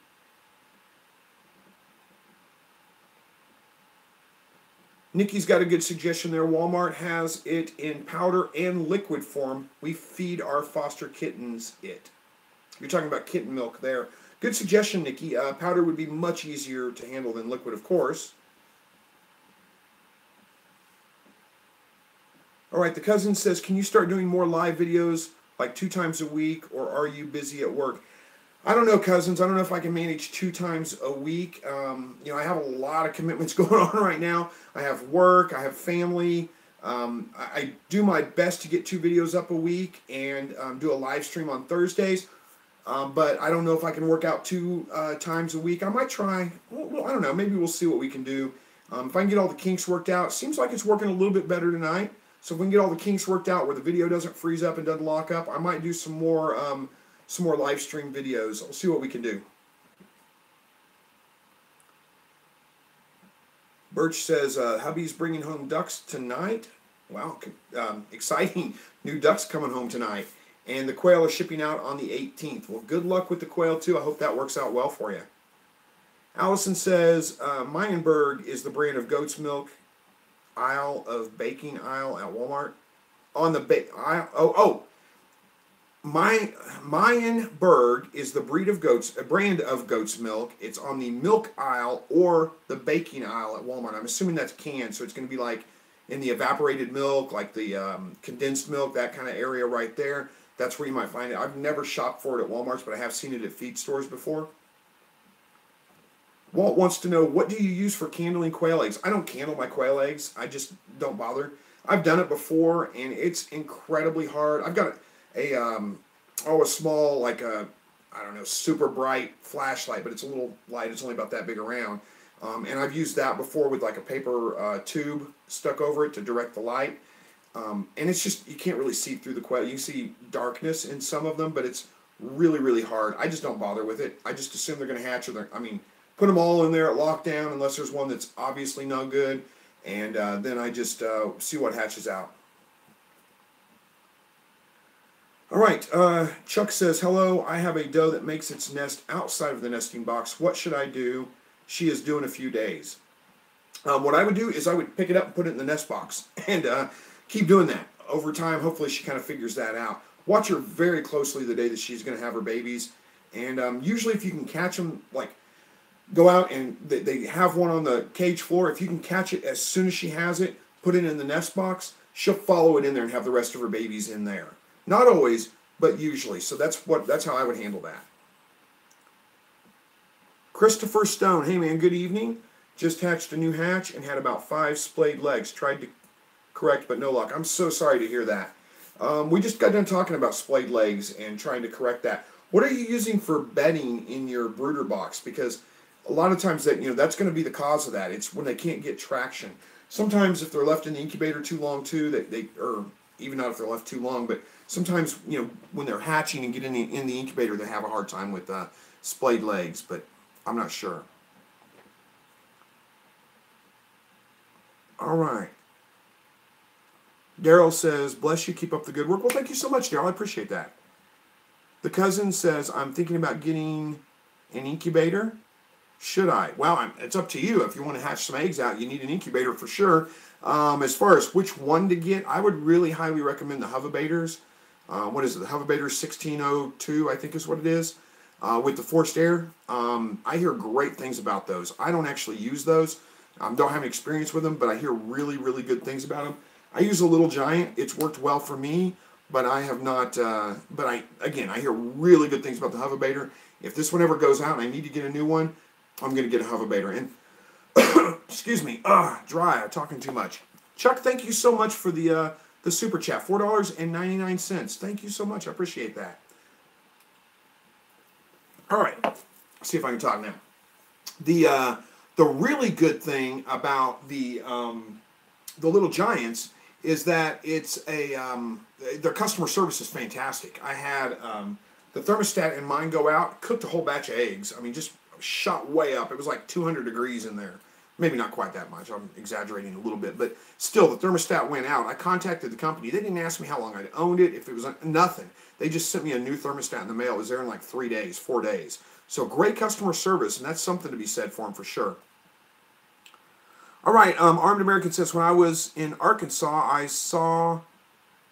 Nikki's got a good suggestion there. Walmart has it in powder and liquid form. We feed our foster kittens it. You're talking about kitten milk there. Good suggestion, Nikki. Powder would be much easier to handle than liquid, of course. All right, the cousin says, can you start doing more live videos like 2 times a week, or are you busy at work? I don't know, cousins. I don't know if I can manage 2 times a week. I have a lot of commitments going on right now. I have work. I have family. I do my best to get 2 videos up a week and do a live stream on Thursdays. But I don't know if I can work out 2 times a week. I might try. Well, I don't know. Maybe we'll see what we can do. If I can get all the kinks worked out, seems like it's working a little bit better tonight. So if we can get all the kinks worked out where the video doesn't freeze up and doesn't lock up, I might do some more live stream videos. I'll see what we can do. Birch says, hubby's bringing home ducks tonight. Wow, exciting. New ducks coming home tonight. And the quail are shipping out on the 18th. Well, good luck with the quail, too. I hope that works out well for you. Allison says, Meyenberg is the brand of goat's milk baking aisle at Walmart. On the aisle. Meyenberg is the brand of goat's milk. It's on the milk aisle or the baking aisle at Walmart. I'm assuming that's canned, so it's going to be like in the evaporated milk, like the condensed milk, that kind of area right there. That's where you might find it. I've never shopped for it at Walmart's, but I have seen it at feed stores before. Walt wants to know, what do you use for candling quail eggs? I don't candle my quail eggs. I just don't bother. I've done it before, and it's incredibly hard. I've got a small, like a, I don't know, super bright flashlight, but it's a little light. It's only about that big around. And I've used that before with like a paper tube stuck over it to direct the light. And it's just, you can't really see through the quail. You can see darkness in some of them, but it's really, really hard. I just don't bother with it. I just assume they're going to hatch, put them all in there at lockdown unless there's one that's obviously no good. And then I just see what hatches out. All right, Chuck says, hello, I have a doe that makes its nest outside of the nesting box. What should I do? She is due in a few days. What I would do is I would pick it up and put it in the nest box and keep doing that. Over time, hopefully she kind of figures that out. Watch her very closely the day that she's going to have her babies. And usually if you can catch them, like go out and they have one on the cage floor. If you can catch it as soon as she has it, put it in the nest box, she'll follow it in there and have the rest of her babies in there. Not always, but usually. So that's how I would handle that. Christopher Stone, hey man, good evening. Just hatched a new hatch and had about 5 splayed legs. Tried to correct, but no luck. I'm so sorry to hear that. We just got done talking about splayed legs and trying to correct that. What are you using for bedding in your brooder box? Because a lot of times that's going to be the cause of that. It's when they can't get traction. Sometimes if they're left in the incubator too long too, or even not if they're left too long, but sometimes when they're hatching and get in the incubator, they have a hard time with splayed legs. But I'm not sure. All right. Daryl says, bless you, keep up the good work. Well, thank you so much, Daryl. I appreciate that. The cousin says, I'm thinking about getting an incubator. Should I? Well, it's up to you. If you want to hatch some eggs out, you need an incubator for sure. As far as which one to get, I would really highly recommend the Hovabators. What is it? The Hovabators 1602, I think is what it is, with the forced air. I hear great things about those. I don't actually use those. Don't have any experience with them, but I hear really, really good things about them. I use a Little Giant. It's worked well for me, but I have not. I hear really good things about the Hovabator. If this one ever goes out and I need to get a new one, I'm going to get a Hovabator. And excuse me, dry. I'm talking too much. Chuck, thank you so much for the super chat. $4.99. Thank you so much. I appreciate that. All right, let's see if I can talk now. The really good thing about the Little Giants is that it's their customer service is fantastic. I had the thermostat in mine go out, cooked a whole batch of eggs. Just shot way up. It was like 200 degrees in there. Maybe not quite that much. I'm exaggerating a little bit, but still, the thermostat went out. I contacted the company. They didn't ask me how long I'd owned it, if it was nothing. They just sent me a new thermostat in the mail. It was there in like 4 days. So great customer service, and that's something to be said for them for sure. All right, Armed American says, when I was in Arkansas, I saw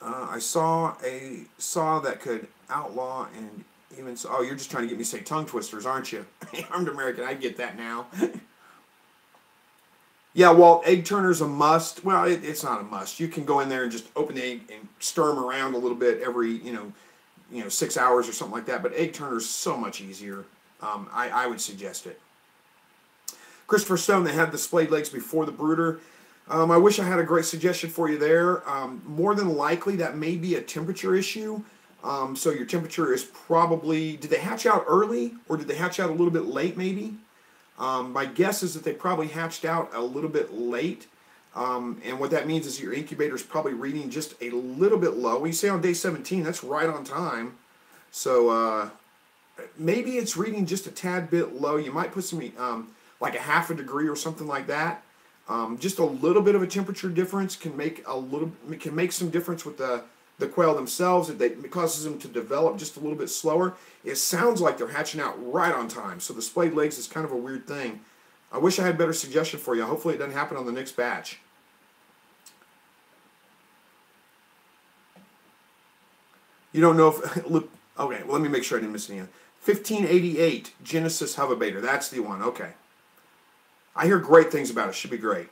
a saw that could outlaw and even. Oh, you're just trying to get me to say tongue twisters, aren't you? Armed American, I get that now. Yeah, well, egg turner's a must. Well, it's not a must. You can go in there and just open the egg and stir them around a little bit every, 6 hours or something like that. But egg turner's so much easier. I would suggest it. Christopher Stone, they had the splayed legs before the brooder. I wish I had a great suggestion for you there. More than likely, that may be a temperature issue. So your temperature is probably, did they hatch out early or did they hatch out a little bit late maybe? My guess is that they probably hatched out a little bit late. And what that means is your incubator is probably reading just a little bit low. When you say on day 17, that's right on time. So maybe it's reading just a tad bit low. You might put some, like a half a degree or something like that. Just a little bit of a temperature difference can make some difference with the quail themselves. It causes them to develop just a little bit slower. It sounds like they're hatching out right on time. So the splayed legs is kind of a weird thing. I wish I had a better suggestion for you. Hopefully it doesn't happen on the next batch. You don't know if... Okay, well, let me make sure I didn't miss any. 1588 Genesis Hovebator. That's the one. Okay. I hear great things about it. Should be great.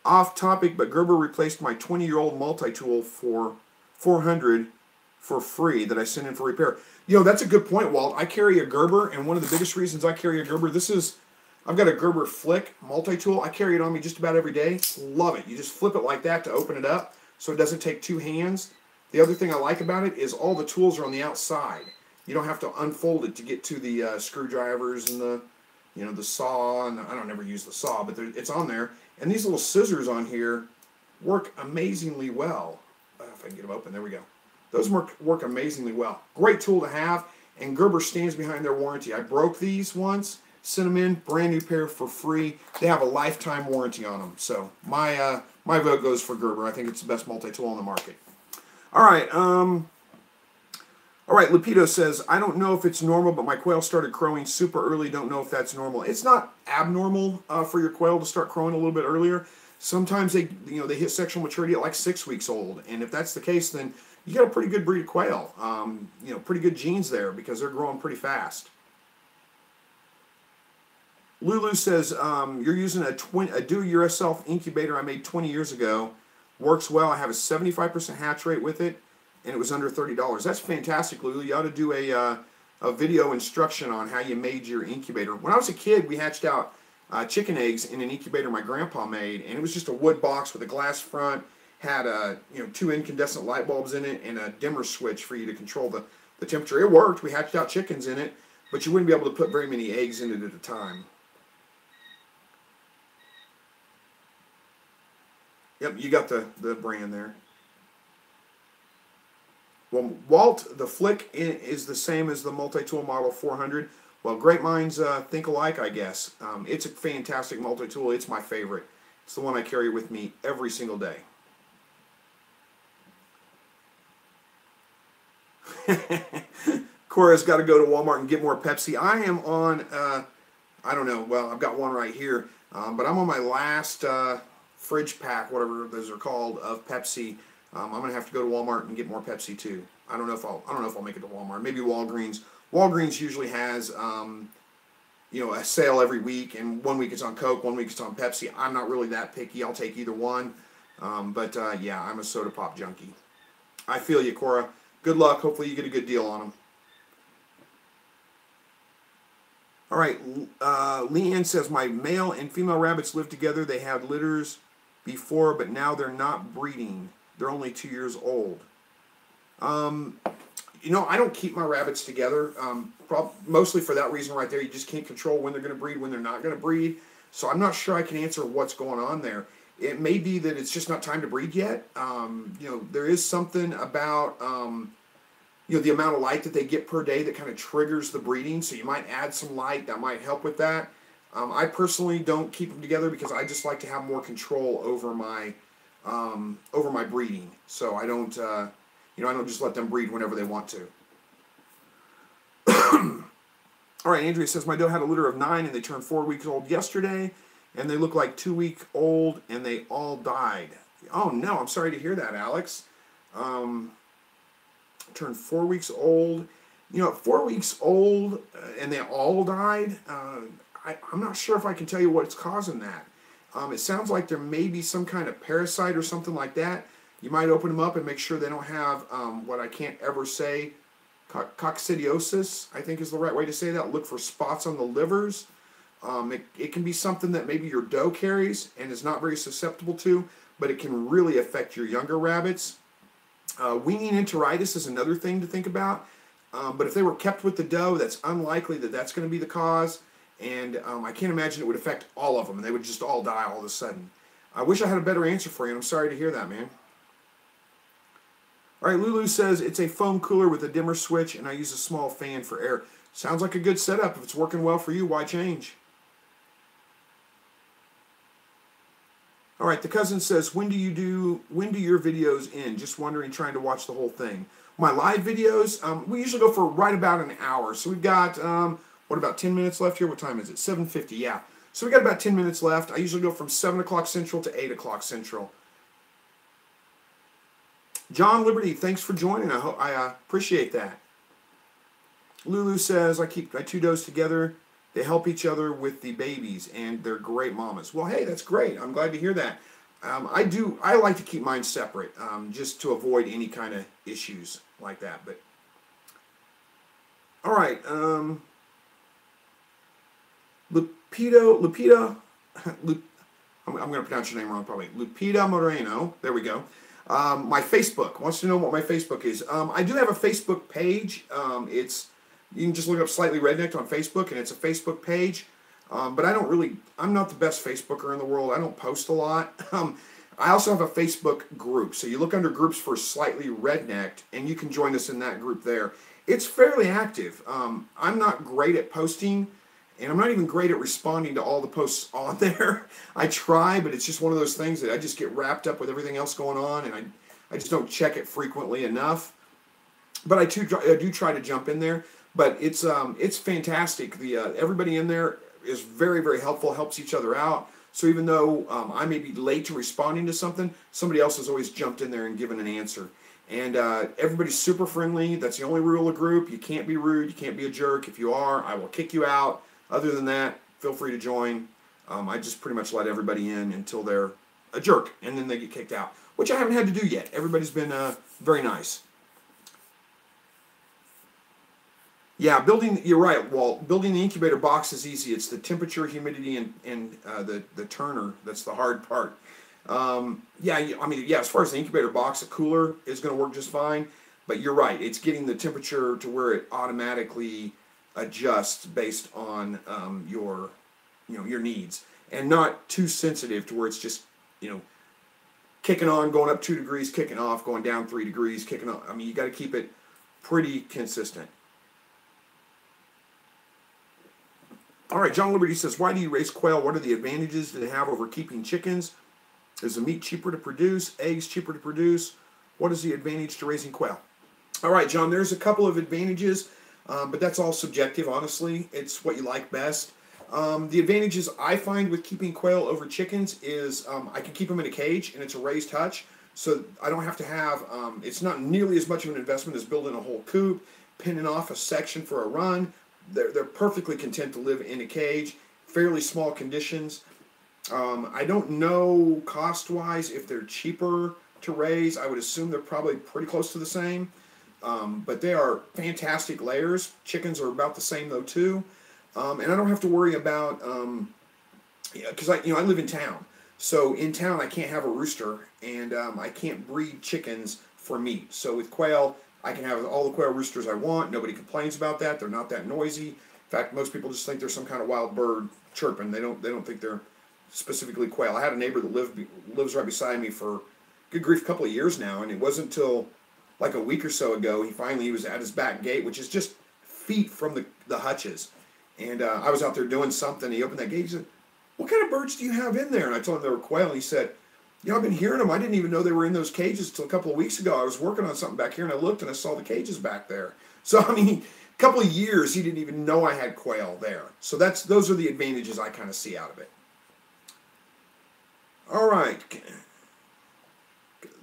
Off topic, but Gerber replaced my 20-year-old multi-tool for $400 for free that I sent in for repair. That's a good point, Walt. I carry a Gerber, and one of the biggest reasons I carry a Gerber, I've got a Gerber Flick multi-tool. I carry it on me just about every day. Love it. You just flip it like that to open it up so it doesn't take two hands. The other thing I like about it is all the tools are on the outside. You don't have to unfold it to get to the screwdrivers and the saw, and I don't ever use the saw, but it's on there. And these little scissors on here work amazingly well. If I can get them open, there we go. Those work amazingly well. Great tool to have, and Gerber stands behind their warranty. I broke these once, sent them in, brand new pair for free. They have a lifetime warranty on them. So my vote goes for Gerber. I think it's the best multi-tool on the market. All right, Lupito says, I don't know if it's normal, but my quail started crowing super early. Don't know if that's normal. It's not abnormal for your quail to start crowing a little bit earlier. Sometimes they hit sexual maturity at like 6 weeks old, and if that's the case, then you got a pretty good breed of quail. Pretty good genes there because they're growing pretty fast. Lulu says, you're using a do-it-yourself incubator I made 20 years ago. Works well. I have a 75% hatch rate with it, and it was under $30. That's fantastic, Lulu. You ought to do a video instruction on how you made your incubator. When I was a kid, we hatched out chicken eggs in an incubator my grandpa made, and it was just a wood box with a glass front, had 2 incandescent light bulbs in it, and a dimmer switch for you to control the temperature. It worked. We hatched out chickens in it, but you wouldn't be able to put very many eggs in it at a time. Yep, you got the brand there. Well, Walt, the Flick is the same as the multi-tool model 400. Well, great minds think alike, I guess. It's a fantastic multi-tool. It's my favorite. It's the one I carry with me every single day. Cora's got to go to Walmart and get more Pepsi. I am on, I don't know, well, I've got one right here, but I'm on my last fridge pack, whatever those are called, of Pepsi. I'm gonna have to go to Walmart and get more Pepsi too. I don't know if I'll make it to Walmart. Maybe Walgreens. Walgreens usually has a sale every week, and 1 week it's on Coke, 1 week it's on Pepsi. I'm not really that picky. I'll take either one. Yeah, I'm a soda pop junkie. I feel you, Cora. Good luck. Hopefully you get a good deal on them. All right, Leanne says, my male and female rabbits live together. They had litters before, but now they're not breeding. They're only 2 years old. I don't keep my rabbits together, mostly for that reason right there. You just can't control when they're going to breed, when they're not going to breed. So I'm not sure I can answer what's going on there. It may be that it's just not time to breed yet. There is something about the amount of light that they get per day that kind of triggers the breeding. So you might add some light that might help with that. I personally don't keep them together because I just like to have more control over my breeding. So I don't I don't just let them breed whenever they want to. All right, Andrea says, my doe had a litter of 9 and they turned 4 weeks old yesterday. and they look like 2 week old, and they all died. Oh no, I'm sorry to hear that, Alex. Turned 4 weeks old. You know, 4 weeks old, and they all died. I'm not sure if I can tell you what's causing that. It sounds like there may be some kind of parasite or something like that. You might open them up and make sure they don't have what I can't ever say, coccidiosis, I think is the right way to say that. Look for spots on the livers. It can be something that maybe your doe carries and is not very susceptible to, but it can really affect your younger rabbits. Weaning enteritis is another thing to think about. But if they were kept with the doe, that's unlikely that that's going to be the cause. And I can't imagine it would affect all of them. They would just all die all of a sudden. I wish I had a better answer for you, and I'm sorry to hear that, man. All right, Lulu says, it's a foam cooler with a dimmer switch, and I use a small fan for air. Sounds like a good setup. If it's working well for you, why change? All right, the cousin says, when do your videos end? Just wondering, trying to watch the whole thing. My live videos, we usually go for right about an hour. So we've got, what, about 10 minutes left here? What time is it? 7:50, yeah. So we got about 10 minutes left. I usually go from 7 o'clock Central to 8 o'clock Central. John Liberty, thanks for joining. I appreciate that. Lulu says, I keep my two does together. They help each other with the babies, and they're great mamas. Well, hey, that's great. I'm glad to hear that. I like to keep mine separate, just to avoid any kind of issues like that. But all right, Lupita, I'm going to pronounce your name wrong probably. Lupita Moreno. There we go. My Facebook wants to know what my Facebook is. I do have a Facebook page. You can just look up Slightly Rednecked on Facebook, and it's a Facebook page. But I'm not the best Facebooker in the world. I don't post a lot. I also have a Facebook group. So you look under groups for Slightly Rednecked, and you can join us in that group there. It's fairly active. I'm not great at posting, and I'm not even great at responding to all the posts on there. I try, but it's just one of those things that I just get wrapped up with everything else going on, and I just don't check it frequently enough. But I do try to jump in there. But it's fantastic. Everybody in there is very, very helpful, helps each other out. So even though I may be late to responding to something, somebody else has always jumped in there and given an answer. And everybody's super friendly. That's the only rule of the group. You can't be rude. You can't be a jerk. If you are, I will kick you out. Other than that, feel free to join. I just pretty much let everybody in until they're a jerk, and then they get kicked out, which I haven't had to do yet. Everybody's been very nice. Yeah, you're right, Walt. Building the incubator box is easy. It's the temperature, humidity, and the turner that's the hard part. As far as the incubator box, a cooler is going to work just fine. But you're right. It's getting the temperature to where it automatically adjusts based on your needs, and not too sensitive to where it's just kicking on, going up 2 degrees, kicking off, going down 3 degrees, kicking off. I mean, you got to keep it pretty consistent. All right, John Liberty says, why do you raise quail? What are the advantages that they have over keeping chickens? Is the meat cheaper to produce? Eggs cheaper to produce? What is the advantage to raising quail? All right, John, there's a couple of advantages, but that's all subjective, honestly. It's what you like best. The advantages I find with keeping quail over chickens is I can keep them in a cage, and it's a raised hutch, so I don't have to have, it's not nearly as much of an investment as building a whole coop, pinning off a section for a run. They're perfectly content to live in a cage, fairly small conditions. I don't know cost-wise if they're cheaper to raise. I would assume they're probably pretty close to the same. But they are fantastic layers. Chickens are about the same though too. And I don't have to worry about, because I live in town. So in town I can't have a rooster, and I can't breed chickens for meat. So with quail, I can have all the quail roosters I want. Nobody complains about that. They're not that noisy. In fact, most people just think they're some kind of wild bird chirping. They don't think they're specifically quail. I had a neighbor that lives right beside me for, good grief, a couple of years now, and it wasn't until like a week or so ago he was at his back gate, which is just feet from the hutches. And I was out there doing something. He opened that gate. He said, "What kind of birds do you have in there?" And I told him they were quail. And he said, "I've been hearing them. I didn't even know they were in those cages until a couple of weeks ago. I was working on something back here, and I looked, and I saw the cages back there." So, I mean, a couple of years, he didn't even know I had quail there. So those are the advantages I kind of see out of it. All right.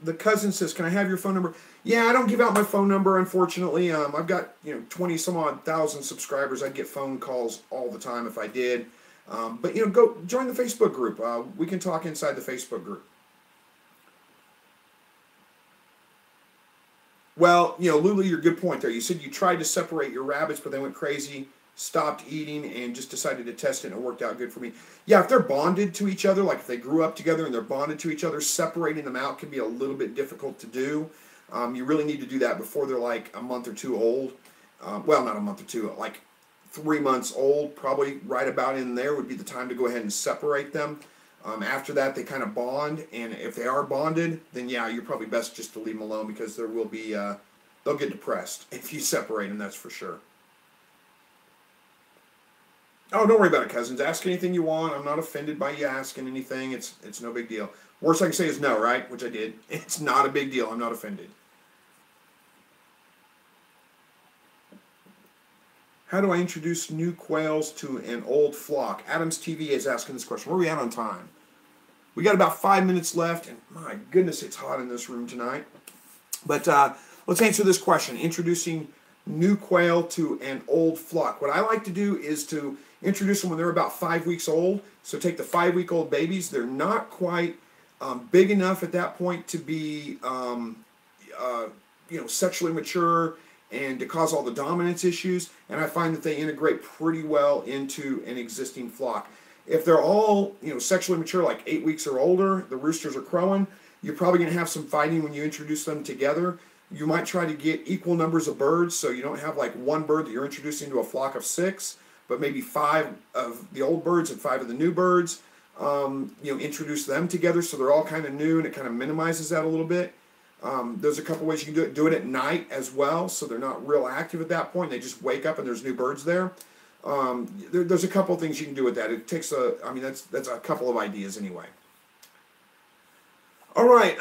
The cousin says, "Can I have your phone number?" Yeah, I don't give out my phone number, unfortunately. I've got 20 some odd thousand subscribers. I'd get phone calls all the time if I did. But go join the Facebook group. We can talk inside the Facebook group. Well, Lulu, your good point there. You said you tried to separate your rabbits, but they went crazy, stopped eating, and just decided to test it, and it worked out good for me. Yeah, if they're bonded to each other, like if they grew up together and they're bonded to each other, separating them out can be a little bit difficult to do. You really need to do that before they're like a month or two old. Well, not a month or two, like 3 months old, probably right about in there would be the time to go ahead and separate them. After that, they kind of bond, and if they are bonded, then yeah, you're probably best just to leave them alone because there will be, they'll get depressed if you separate them, that's for sure. Oh, don't worry about it, cousins. Ask anything you want. I'm not offended by you asking anything. It's no big deal. Worst I can say is no, right? Which I did. It's not a big deal. I'm not offended. How do I introduce new quails to an old flock? Adams TV is asking this question. Where are we at on time? We got about 5 minutes left, and my goodness, it's hot in this room tonight. But let's answer this question. Introducing new quail to an old flock. What I like to do is to introduce them when they're about 5 weeks old. So take the 5-week-old babies. They're not quite big enough at that point to be sexually mature and to cause all the dominance issues, and I find that they integrate pretty well into an existing flock. If they're all sexually mature, like 8 weeks or older, the roosters are crowing, you're probably going to have some fighting when you introduce them together. You might try to get equal numbers of birds, so you don't have like one bird that you're introducing to a flock of 6, but maybe 5 of the old birds and 5 of the new birds. Introduce them together so they're all kind of new, and it kind of minimizes that a little bit. There's a couple ways you can do it. Do it at night as well, so they're not real active at that point. They just wake up and there's new birds there. There's a couple of things you can do with that. It takes that's a couple of ideas anyway. All right.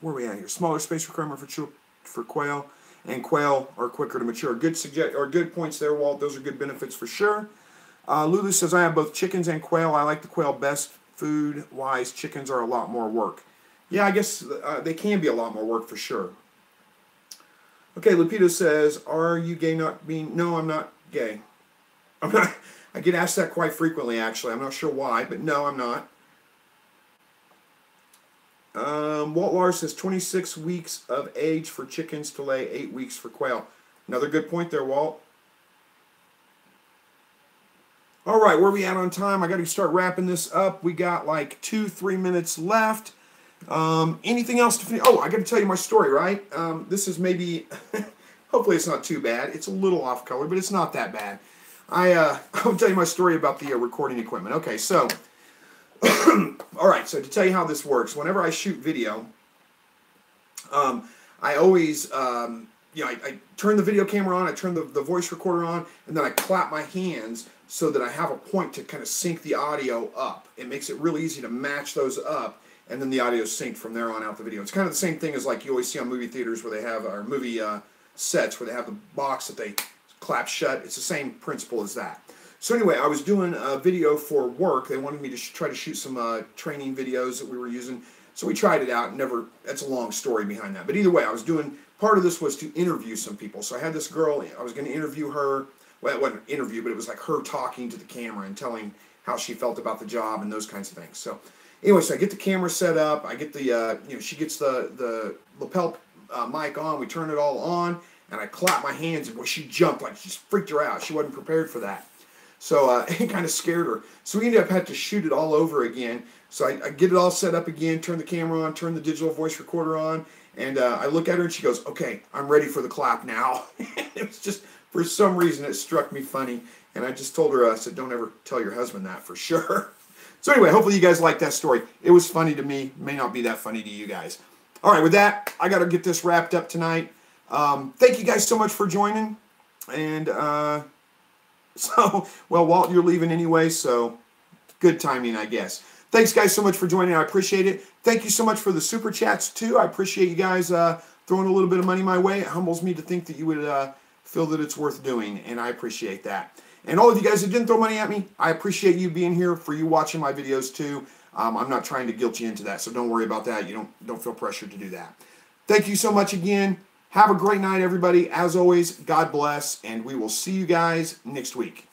Where are we at here? Smaller space requirement for quail, and quail are quicker to mature. Good points there, Walt. Those are good benefits for sure. Lulu says, I have both chickens and quail. I like the quail best food-wise. Chickens are a lot more work. Yeah, I guess they can be a lot more work for sure. Okay, Lupito says, are you gay not being... No, I'm not gay. I'm not. I get asked that quite frequently, actually. I'm not sure why, but no, I'm not. Walt Lars says 26 weeks of age for chickens to lay 8 weeks for quail. Another good point there, Walt. All right, where are we at on time? I got to start wrapping this up. We got like 2-3 minutes left. Anything else to finish? Oh, I got to tell you my story, right? This is maybe, hopefully it's not too bad. It's a little off color, but it's not that bad. I'll tell you my story about the recording equipment. Okay, so, all right, so to tell you how this works, whenever I shoot video, I always, I turn the video camera on, I turn the voice recorder on, and then I clap my hands so that I have a point to kind of sync the audio up. It makes it really easy to match those up, and then the audio is synced from there on out the video. It's kind of the same thing as like you always see on movie theaters where they have, or movie sets where they have the box that they clap shut. It's the same principle as that. So anyway, I was doing a video for work. They wanted me to try to shoot some training videos that we were using. So we tried it out. That's a long story behind that. But either way, part of this was to interview some people. So I had this girl, I was going to interview her. Well, it wasn't an interview, but it was like her talking to the camera and telling how she felt about the job and those kinds of things. So anyway, so I get the camera set up. I get the, she gets the lapel mic on. We turn it all on, and I clap my hands, and boy, she jumped like she just freaked her out. She wasn't prepared for that. So it kind of scared her. So we ended up having to shoot it all over again. So I get it all set up again, turn the camera on, turn the digital voice recorder on, and I look at her and she goes, okay, I'm ready for the clap now. It was just, for some reason, it struck me funny. And I just told her, I said, don't ever tell your husband that for sure. So anyway, hopefully you guys like that story. It was funny to me. May not be that funny to you guys. All right, with that, I got to get this wrapped up tonight. Thank you guys so much for joining. And well, Walt, you're leaving anyway, so good timing, I guess. Thanks, guys, so much for joining. I appreciate it. Thank you so much for the super chats, too. I appreciate you guys throwing a little bit of money my way. It humbles me to think that you would feel that it's worth doing, and I appreciate that. And all of you guys that didn't throw money at me, I appreciate you being here, for you watching my videos too. I'm not trying to guilt you into that, so don't worry about that. You don't feel pressured to do that. Thank you so much again. Have a great night, everybody. As always, God bless, and we will see you guys next week.